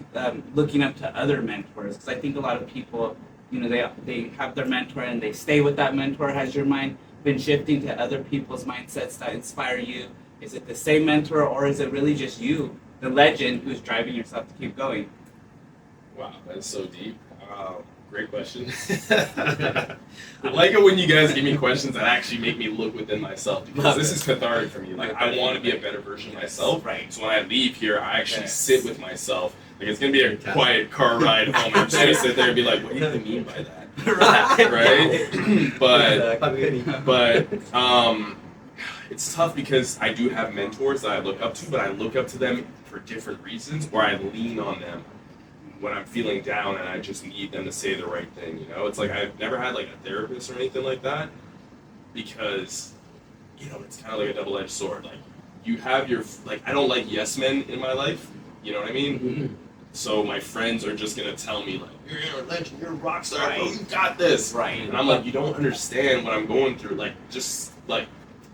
looking up to other mentors? Because I think a lot of people, you know, they have their mentor and they stay with that mentor. Has your mind been shifting to other people's mindsets that inspire you? Is it the same mentor, or is it really just you, the legend, who's driving yourself to keep going? Wow, that's so deep. Great question. I like it when you guys give me questions that actually make me look within myself, because this is cathartic for me. Like, I want to be a better version of myself. Right. So when I leave here, I actually sit with myself. Like, it's gonna be a quiet car ride home. I'm just gonna sit there and be like, what do you mean by that? Right? But it's tough because I do have mentors that I look up to, but I look up to them for different reasons, or I lean on them when I'm feeling down and I just need them to say the right thing, you know? It's like, I've never had like a therapist or anything like that, because, you know, it's kind of like a double-edged sword. Like, you have your, like, I don't like yes men in my life, you know what I mean? Mm-hmm. So my friends are just gonna tell me, like, you're a legend, you're a rock star, Right. bro, you got this. Right. And I'm like, you don't understand what I'm going through. Like, just, like,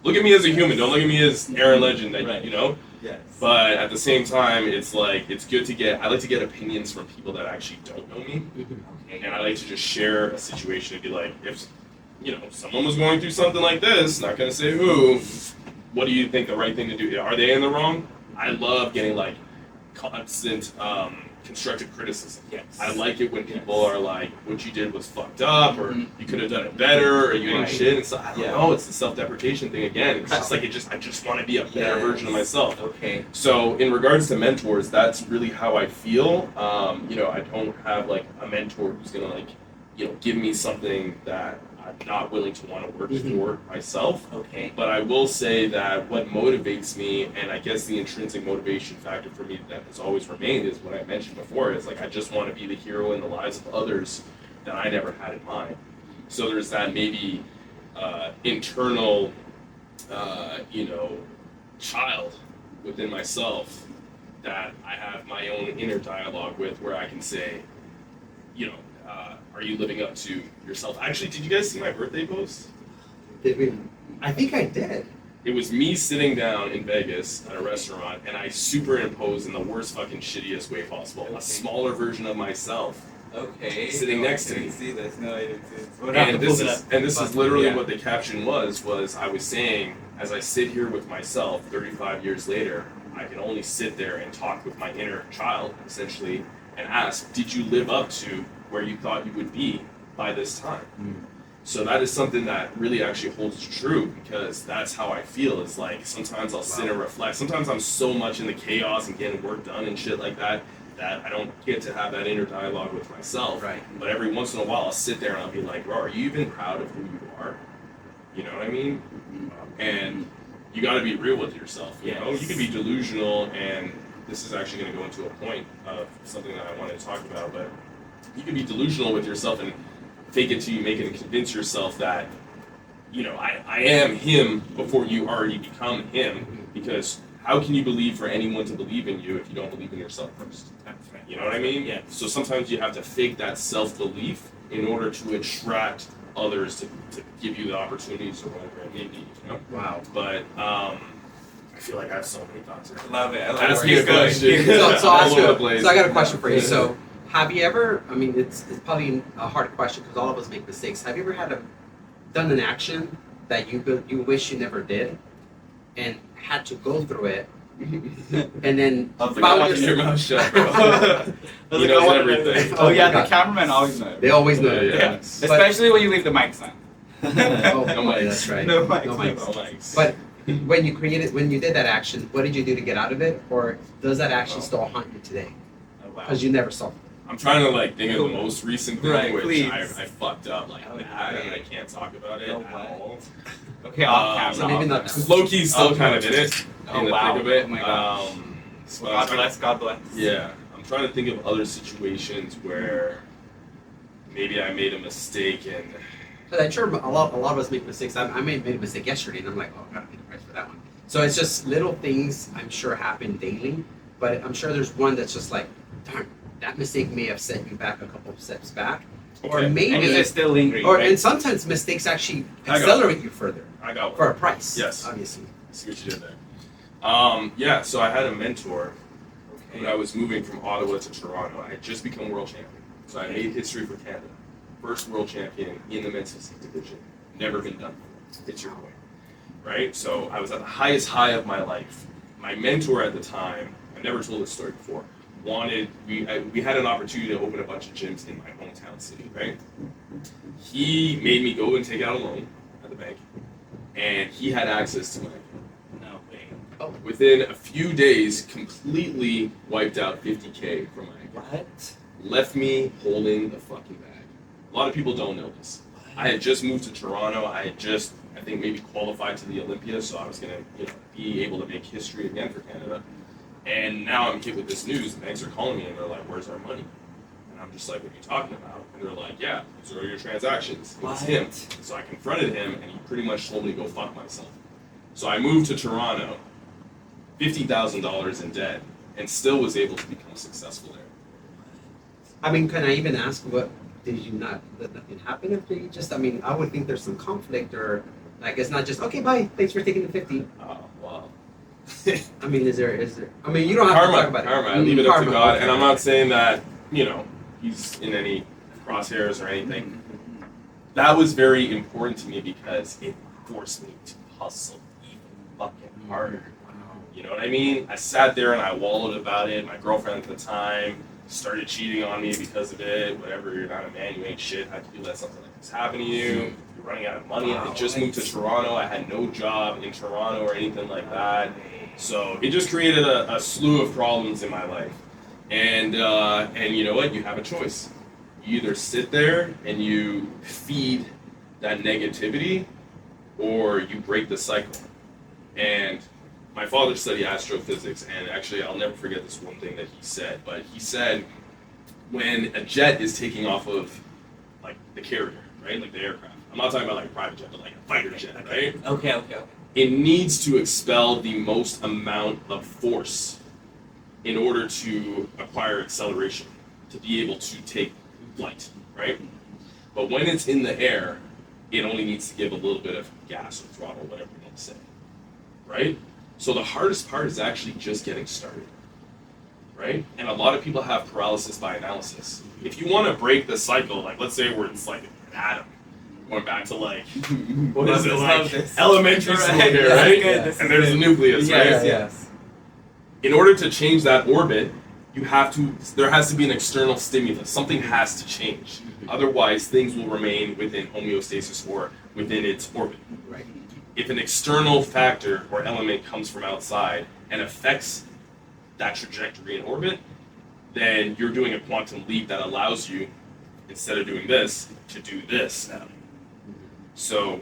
look at me as a human, don't look at me as Eren Legend, that, Right. you know? Yes. But at the same time, it's like it's good to get. I like to get opinions from people that actually don't know me, and I like to just share a situation and be like, if someone was going through something like this, not gonna say who, what do you think the right thing to do? Are they in the wrong? I love getting like constant constructive criticism. Yes. I like it when people are like, what you did was fucked up, or you could have done it better, or you ain't shit. And so I don't know, it's the self-deprecation thing again. It's just like I just want to be a better version of myself. Okay. So in regards to mentors, that's really how I feel. I don't have like a mentor who's gonna like, give me something that I'm not willing to want to work for myself. Okay. But I will say that what motivates me, and I guess the intrinsic motivation factor for me that has always remained, is what I mentioned before, is like I just want to be the hero in the lives of others that I never had in mind. So there's that maybe internal, child within myself that I have my own inner dialogue with, where I can say, are you living up to yourself? Actually, did you guys see my birthday post? Did we? I think I did. It was me sitting down in Vegas at a restaurant, and I superimposed in the worst fucking shittiest way possible a smaller version of myself. Okay. Sitting next to me. I didn't see this. No, I didn't see this. And this is literally what the caption was I was saying, as I sit here with myself 35 years later, I can only sit there and talk with my inner child, essentially, and ask, did you live up to where you thought you would be by this time? So that is something that really actually holds true, because that's how I feel. It's like sometimes I'll sit and reflect. Sometimes I'm so much in the chaos and getting work done and shit like that I don't get to have that inner dialogue with myself. Right. But every once in a while I'll sit there and I'll be like, bro, are you even proud of who you are? You know what I mean? And you got to be real with yourself. You know, you can be delusional, and this is actually going to go into a point of something that I wanted to talk about, but you can be delusional with yourself and fake it till you make it and convince yourself that, I am him before you already become him, because how can you believe for anyone to believe in you if you don't believe in yourself first? That's right. You know what I mean? Yeah. So sometimes you have to fake that self-belief in order to attract others to give you the opportunities or whatever it may be, Wow. But I feel like I have so many thoughts here. Love it. Ask me a question. So I All over the place. got a question for you. So have you ever, it's probably a hard question because all of us make mistakes. Have you ever done an action that you wish you never did and had to go through it and then Keep your mouth shut, bro. He knows everything. Oh yeah, God. the cameramen always know. They always know. Yeah. Especially when you leave the mics on. Oh, No mics. that's right. No mics. Oh, Mike's. But when you did that action, what did you do to get out of it? Or does that action still haunt you today? Oh, wow. Because you never saw it. I'm trying to think of the most recent thing, Right, which please. I fucked up that, and I can't talk about it No at way. all. Okay, off camera. So maybe not now. Low-key still Okay. kind of in it, Oh, in the wow. thick of it. Oh my gosh. But God bless. God bless. Yeah, I'm trying to think of other situations where maybe I made a mistake and But I'm sure a lot of us make mistakes. I made a mistake yesterday, and I'm like, oh, I gotta pay the price for that one. So it's just little things I'm sure happen daily, but I'm sure there's one that's just like, darn, that mistake may have set you back a couple of steps back, or Okay. maybe, And is it still lingering? or right? and sometimes mistakes actually I got accelerate you further I got one. for a price. Yes. Obviously. See what you did there. So I had a mentor when I was moving from Ottawa to Toronto. I had just become world champion. So I made history for Canada. First world champion in the men's physique division. Never been done before. It's your boy. Right? So I was at the highest high of my life. My mentor at the time, I've never told this story before, we had an opportunity to open a bunch of gyms in my hometown city, right? He made me go and take out a loan at the bank, and he had access to my account. No way. Within a few days, completely wiped out 50K from my account. What? Left me holding the fucking bag. A lot of people don't know this. I had just moved to Toronto. I had just, I think, maybe qualified to the Olympia, so I was gonna, be able to make history again for Canada. And now I'm hit with this news. Banks are calling me and they're like, "Where's our money?" And I'm just like, "What are you talking about?" And they're like, "Yeah, these are your transactions." It was him. So I confronted him, and he pretty much told me to go fuck myself. So I moved to Toronto, $50,000 in debt, and still was able to become successful there. Can I even ask what did you not let nothing happen after you just? I would think there's some conflict, or like it's not just okay, bye, thanks for taking the 50. Wow. I mean, is there? I mean, you don't have to talk about karma. it. I leave it up to Karma, God, okay. and I'm not saying that he's in any crosshairs or anything. That was very important to me because it forced me to hustle even fucking harder. You know what I mean? I sat there and I wallowed about it. My girlfriend at the time started cheating on me because of it. Whatever, you're not a man, you ain't shit. How'd you let something like this happen to you? You're running out of money. I had just moved to Toronto. I had no job in Toronto or anything like that. So it just created a slew of problems in my life. And you know what? You have a choice. You either sit there and you feed that negativity, or you break the cycle. And my father studied astrophysics, and actually I'll never forget this one thing that he said. But he said when a jet is taking off of like the carrier, right, like the aircraft. I'm not talking about like a private jet, but like a fighter jet, right? Okay. It needs to expel the most amount of force in order to acquire acceleration, to be able to take flight, right? But when it's in the air, it only needs to give a little bit of gas or throttle, whatever you want to say, right? So the hardest part is actually just getting started, right? And a lot of people have paralysis by analysis. If you want to break the cycle, like let's say where it's like an atom, going back to like, what is it, like elementary school here, right? Yeah. And there's a nucleus, right? Yes. In order to change that orbit, there has to be an external stimulus. Something has to change. Otherwise, things will remain within homeostasis or within its orbit. Right. If an external factor or element comes from outside and affects that trajectory in orbit, then you're doing a quantum leap that allows you, instead of doing this, to do this now. So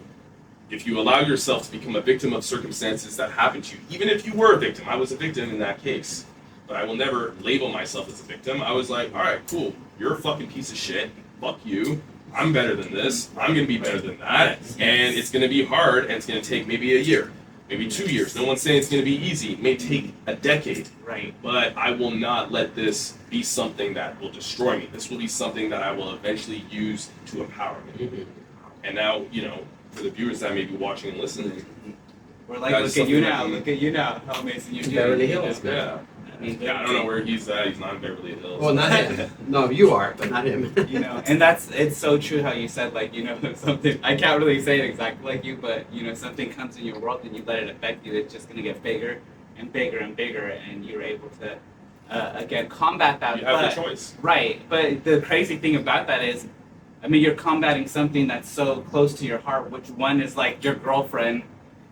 if you allow yourself to become a victim of circumstances that happen to you, even if you were a victim, I was a victim in that case, but I will never label myself as a victim. I was like, all right, cool, you're a fucking piece of shit, fuck you, I'm better than this, I'm gonna be better than that, and it's gonna be hard, and it's gonna take maybe a year, maybe 2 years. No one's saying it's gonna be easy, it may take a decade, Right. but I will not let this be something that will destroy me. This will be something that I will eventually use to empower me. And now, for the viewers that may be watching and listening, We're like, That's look at you something now, that- look at you now, how amazing you're doing. Beverly Hills, man. yeah. Yeah, I don't know where he's at. He's not in Beverly Hills. Well, not him. No, you are, but not him. And it's so true how you said, like, something, I can't really say it exactly like you, but, something comes in your world and you let it affect you, it's just going to get bigger and bigger and bigger, and you're able to, again, combat that. You have the choice. Right, but the crazy thing about that is, you're combating something that's so close to your heart, which one is, like, your girlfriend.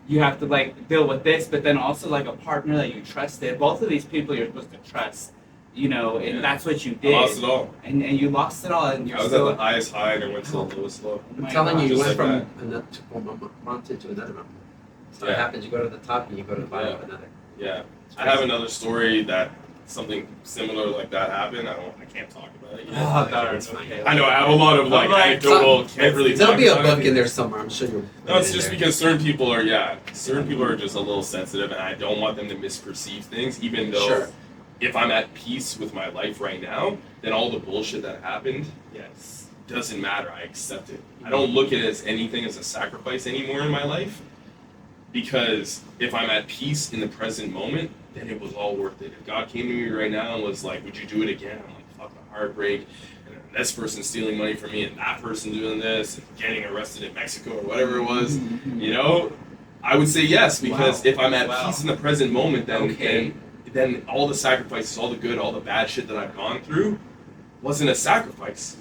You have to, like, deal with this, but then also, like, a partner that you trusted. Both of these people you're supposed to trust, and that's what you did. I lost it all. And you lost it all, and you're I was still... at the highest high and I went to the lowest low. Oh my I'm telling you, gosh. you Just went like from one mountain to another mountain. So Yeah. it happens, you go to the top and you go to the bottom of another. Yeah. I have another story that something similar like that happened. I can't talk about it yet. Oh, darn. It's fine. Okay. I know I have a lot of like Like, anecdotal, can't really There'll talk be a about book it. in there somewhere, I'm sure you'll. No, it's just because certain people are just a little sensitive, and I don't want them to misperceive things, even though Sure. if I'm at peace with my life right now, then all the bullshit that happened doesn't matter. I accept it. I don't look at it as anything as a sacrifice anymore in my life, because if I'm at peace in the present moment, then it was all worth it. If God came to me right now and was like, would you do it again? I'm like, fuck, my heartbreak, and then this person stealing money from me, and that person doing this, and getting arrested in Mexico, or whatever it was, I would say yes, because if I'm at peace in the present moment, then all the sacrifices, all the good, all the bad shit that I've gone through wasn't a sacrifice.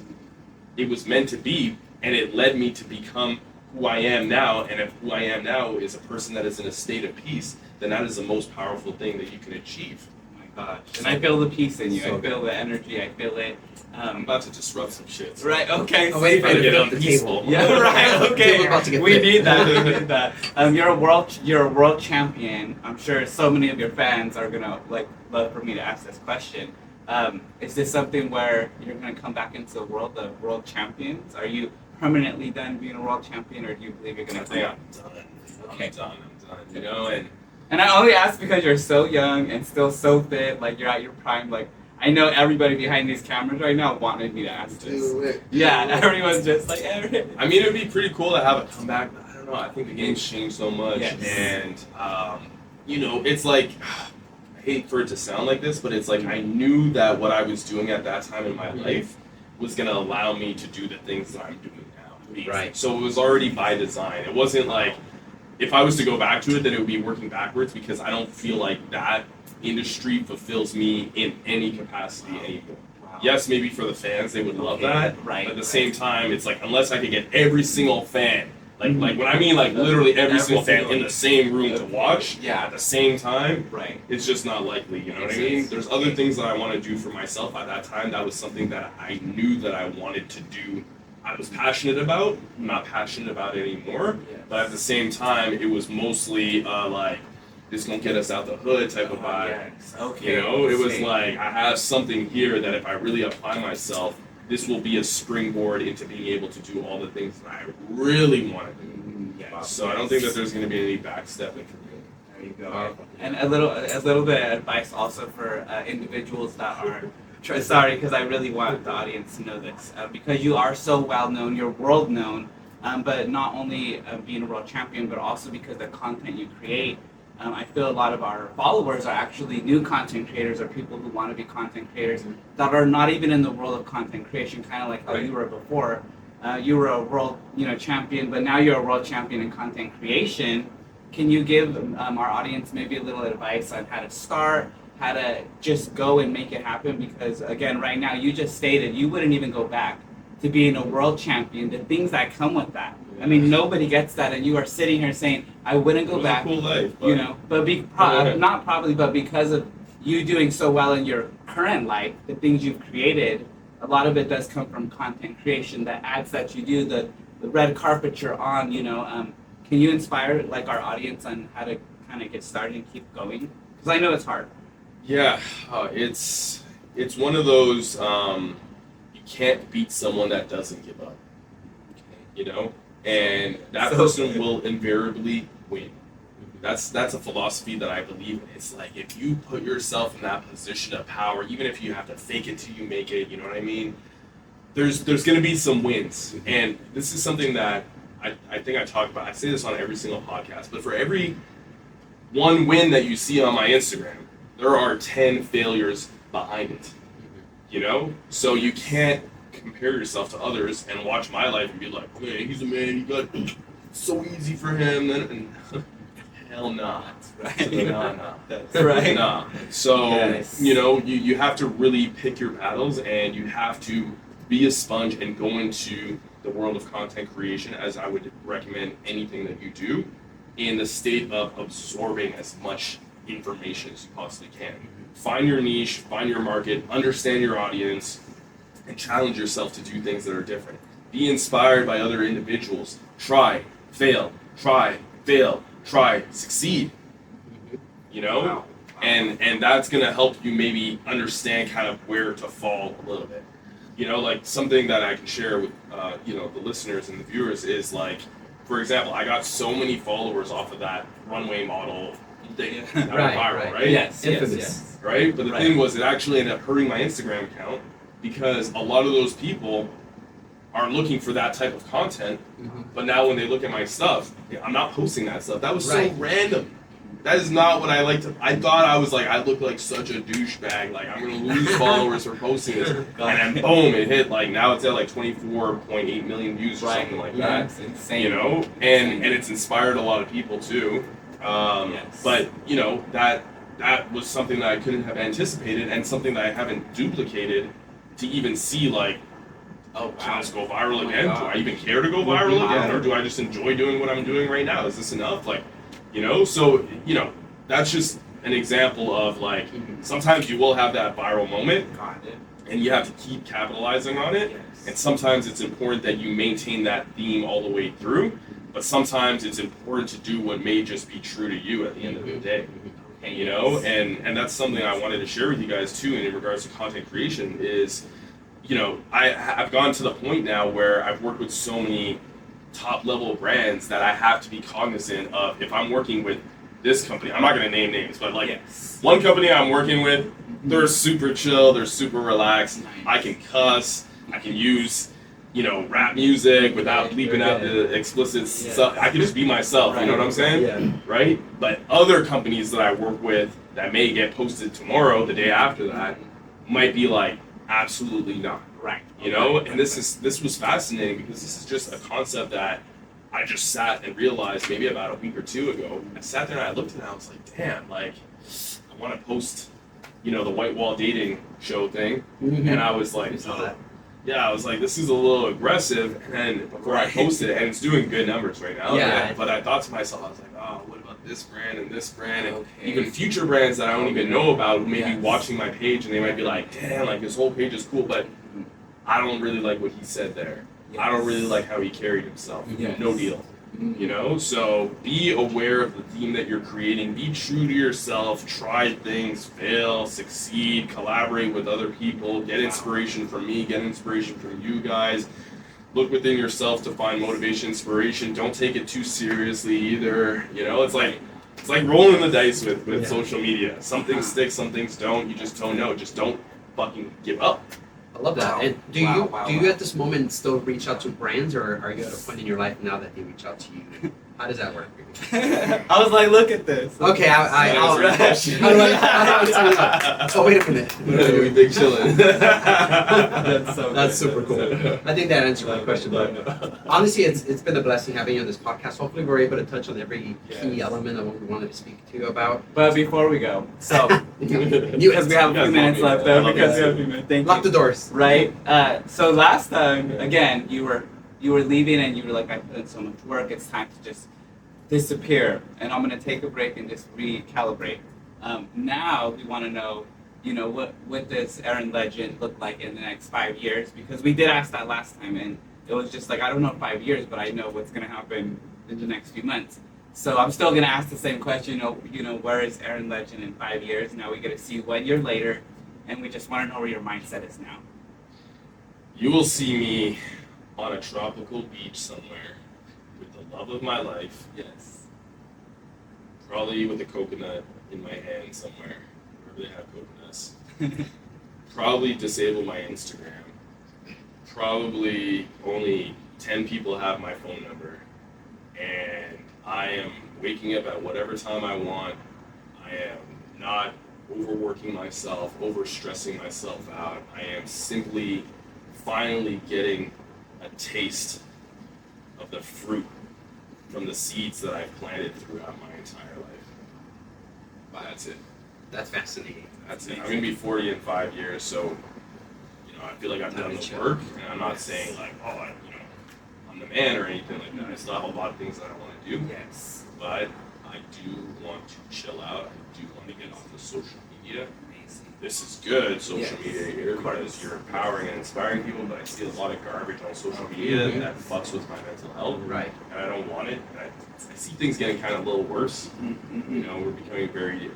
It was meant to be, and it led me to become who I am now. And if who I am now is a person that is in a state of peace, then that is the most powerful thing that you can achieve. Oh my gosh. And I feel the peace in you. So I feel the energy. I feel it. I'm about to disrupt some shit. So Right, okay. Oh, wait, Trying to wait, get flip the unpeaceful. table. Yeah, right, okay. Table about to get We flipped. need that. We need that. You're a world champion. I'm sure so many of your fans are gonna love for me to ask this question. Is this something where you're gonna come back into the world of world champions? Are you permanently done being a world champion, or do you believe you're I gonna think come? I'm done. Okay. I'm done. And I only ask because you're so young and still so fit. Like, you're at your prime. Like, I know everybody behind these cameras right now wanted me to ask this. Do it. Yeah, everyone's just like, I mean, it would be pretty cool to have a comeback, but I don't know. I think the game's changed so much, Yes. and it's like, I hate for it to sound like this, but it's like I knew that what I was doing at that time in my life was going to allow me to do the things that I'm doing now. Right. So it was already by design. It wasn't like, if I was to go back to it, then it would be working backwards, because I don't feel like that industry fulfills me in any capacity anymore. Yes, maybe for the fans, they would love that. Right. But at the same time, it's like, unless I could get every single fan, like when I mean like literally every single fan in the same room to watch at the same time, Right. it's just not likely, you know what I mean? There's other things that I want to do for myself at that time. That was something that I knew that I wanted to do. I was passionate about. I'm not passionate about it anymore. But at the same time, it was mostly like, this gonna get us out the hood type of vibe. Yes. Okay. It was like, I have something here that if I really apply myself, this will be a springboard into being able to do all the things that I really want to do. So I don't think that there's going to be any backstepping for me. There you go. And a little bit of advice also for individuals that are. Sorry, because I really want the audience to know this. Because you are so well known, you're world known, but not only being a world champion, but also because the content you create. I feel a lot of our followers are actually new content creators or people who want to be content creators that are not even in the world of content creation, kind of like how you were before. You were a world champion, but now you're a world champion in content creation. Can you give our audience maybe a little advice on how to start, how to just go and make it happen? Because again, right now, you just stated you wouldn't even go back to being a world champion, the things that come with that. I mean, nobody gets that, and you are sitting here saying, "I wouldn't go back." It was a cool life, but not probably, but because of you doing so well in your current life, the things you've created, a lot of it does come from content creation. The ads that you do, the red carpet you're on, can you inspire like our audience on how to kind of get started and keep going? Because I know it's hard. Yeah, it's one of those. You can't beat someone that doesn't give up. And that person will invariably win. That's a philosophy that I believe in. It's like, if you put yourself in that position of power, even if you have to fake it till you make it, you know what I mean? There's going to be some wins. And this is something that I think I talk about. I say this on every single podcast, but for every one win that you see on my Instagram, there are 10 failures behind it. So you can't compare yourself to others and watch my life and be like, man, he's a man, he got so easy for him, and hell nah. That's right. Nah. So you have to really pick your battles, and you have to be a sponge and go into the world of content creation, as I would recommend anything that you do, in the state of absorbing as much information as you possibly can. Find your niche, find your market, understand your audience, and challenge yourself to do things that are different. Be inspired by other individuals. Try, fail, succeed. Wow. And that's gonna help you maybe understand kind of where to fall a little bit. Like something that I can share with the listeners and the viewers is like, for example, I got so many followers off of that runway model thing that went viral, right? Yes. Right? But the thing was, it actually ended up hurting my Instagram account, because a lot of those people are looking for that type of content, but now when they look at my stuff, I'm not posting that stuff. That was so random. That is not what I like to. I thought I was like, I look like such a douchebag. Like, I'm gonna lose followers for posting this, and then boom, it hit. Like, now it's at like 24.8 million views or something like that. It's insane. And it's inspired a lot of people too. But that was something that I couldn't have anticipated, and something that I haven't duplicated to even see, like, can this go viral again? Do I even care to go viral again? Or do I just enjoy doing what I'm doing right now? Is this enough? Like, so, that's just an example of, like, sometimes you will have that viral moment, and you have to keep capitalizing on it. And sometimes it's important that you maintain that theme all the way through, but sometimes it's important to do what may just be true to you at the end of the day. And that's something I wanted to share with you guys too, in regards to content creation is, I've gone to the point now where I've worked with so many top level brands that I have to be cognizant of. If I'm working with this company, I'm not going to name names, but like one company I'm working with, they're super chill, they're super relaxed. I can cuss, I can use you know, rap music without bleeping out the explicit stuff. I could just be myself, you know what I'm saying? Yeah. Right? But other companies that I work with that may get posted tomorrow, the day after that, might be like, absolutely not. Right. You know? And this was fascinating because this is just a concept that I just sat and realized maybe about a week or two ago. I sat there and I looked at it and I was like, damn, like, I want to post, you know, the white wall dating show thing. Mm-hmm. And I was like, yeah, I was like, this is a little aggressive. And then before I posted it, and it's doing good numbers right now. Yeah. But I thought to myself, I was like, oh, what about this brand and this brand? And Okay. even future brands that I don't even know about who may be watching my page and they might be like, damn, like this whole page is cool, but I don't really like what he said there. I don't really like how he carried himself. Yes. No deal. You know, so be aware of the theme that you're creating. Be true to yourself. Try things, fail, succeed, collaborate with other people. Get inspiration from me. Get inspiration from you guys. Look within yourself to find motivation, inspiration. Don't take it too seriously either. You know, it's like rolling the dice with social media. Some things stick, some things don't. You just don't know. Just don't fucking give up. I love that. Wow. And do you at this moment still reach out to brands, or are you at a point in your life now that they reach out to you? How does that work? I was like, look at this. Okay, I'll oh, wait a minute. We big chillin'. That's super cool. I think that answered my question. But honestly, it's been a blessing having you on this podcast. Hopefully, we're able to touch on every key element of what we wanted to speak to you about. But before we go, so You because we have a few minutes left, though, because we have a few minutes. Thank lock you. the doors. Right. So last time, again, you were leaving, and you were like, I put in so much work. It's time to just disappear, and I'm gonna take a break and just recalibrate. Now we want to know, you know, what does Eren Legend look like in the next 5 years? Because we did ask that last time, and it was just like, I don't know 5 years, but I know what's gonna happen in the next few months. So I'm still gonna ask the same question. You know, where is Eren Legend in 5 years? Now we get to see 1 year later, and we just want to know where your mindset is now. You will see me on a tropical beach somewhere with the love of my life. Yes. Probably with a coconut in my hand somewhere, wherever they have coconuts. Probably disable my Instagram. Probably only 10 people have my phone number. And I am waking up at whatever time I want. I am not overworking myself, overstressing myself out. I am simply finally getting a taste of the fruit from the seeds that I've planted throughout my entire life. That's it. That's fascinating. That's it. I'm gonna be 40 in 5 years, so you know I feel like I've done the work, and I'm not saying like, oh, I'm the man or anything like that. I still have a lot of things that I want to do. Yes. But I do want to chill out. I do want to get off the social media. Amazing. This is good, social Yes. media here, because you're empowering and inspiring people, but I see a lot of garbage on social media that fucks with my mental health. Right. And I don't want it. And I see things getting kind of a little worse. Mm-hmm. You know, we're becoming very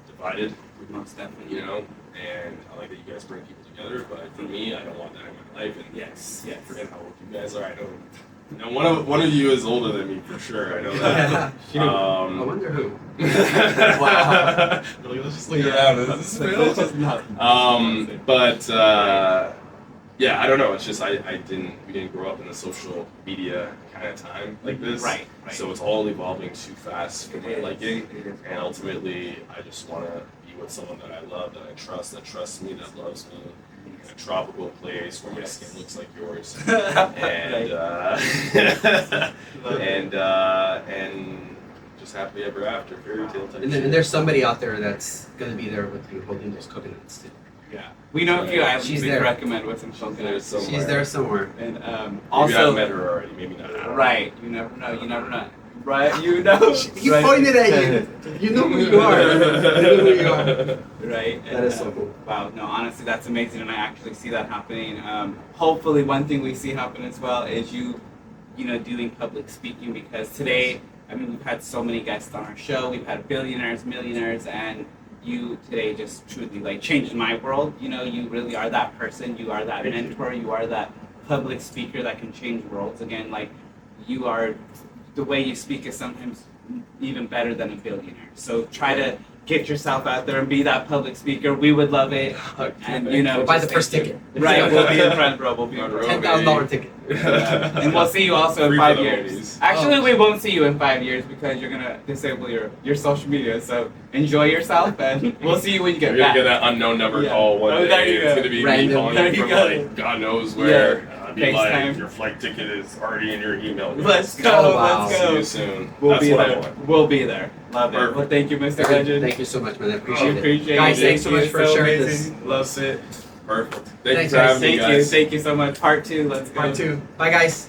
divided, Most definitely. you know, and I like that you guys bring people together, but for me, I don't want that in my life. And Yes. I forget how old you guys are. I know. Now, one of you is older than me for sure. I know that. I wonder who. Wow. Really, let's just look around. Is this real? But yeah, I don't know. It's just we didn't grow up in a social media kind of time like this. Right. So it's all evolving too fast for my It is. liking, It is. and ultimately, I just want to be with someone that I love, that I trust, that trusts me, that loves me. In a tropical place where my skin looks like yours, and and just happily ever after, fairy tale type. And there's somebody out there that's gonna be there with you holding those coconuts too. Yeah. We know a few islands She's we there. recommend with some coconuts. There's somewhere. She's there somewhere. And Maybe also, I've met her already. Maybe not. I don't know. right. You never know. You never know. Right. You know. He right. pointed at you. You know who you are. You know who you are. Right. That is so cool. Wow. No, honestly, that's amazing, and I actually see that happening. Hopefully, one thing we see happen as well is you know, doing public speaking, because today, I mean, we've had so many guests on our show. We've had billionaires, millionaires, and you today just truly like changed my world. You know, you really are that person. You are that mentor. You are that public speaker that can change worlds. Again, like you are, the way you speak is sometimes even better than a billionaire. So try to get yourself out there and be that public speaker. We would love it. And you know, We'll buy the just first thank ticket. you. Right, we'll be in front row. We'll be in front row. $10,000 ticket. And we'll see you also in Free 5 for the years. homies. Actually, we won't see you in 5 years because you're gonna disable your social media. So enjoy yourself, and we'll see you when you get You're gonna back. get that unknown number Yeah. call one Oh, day. there you It's go. gonna be Random. me calling There you you from go. like God knows where. I'd be like, FaceTime. your flight ticket is already in your email. Let's go. Oh, wow. Let's See go. you soon. We'll That's be what I there. want. We'll be there. Love it. Perfect. Well, thank you, Mr. Legend. Thank you so much, man. I appreciate it. Appreciate Guys, it. thanks so much for sharing this. amazing. Loves it. Perfect. Thank Thanks, you for guys. having me, Thank you. guys. Thank you so much. Part 2. Let's go. Part 2. Bye, guys.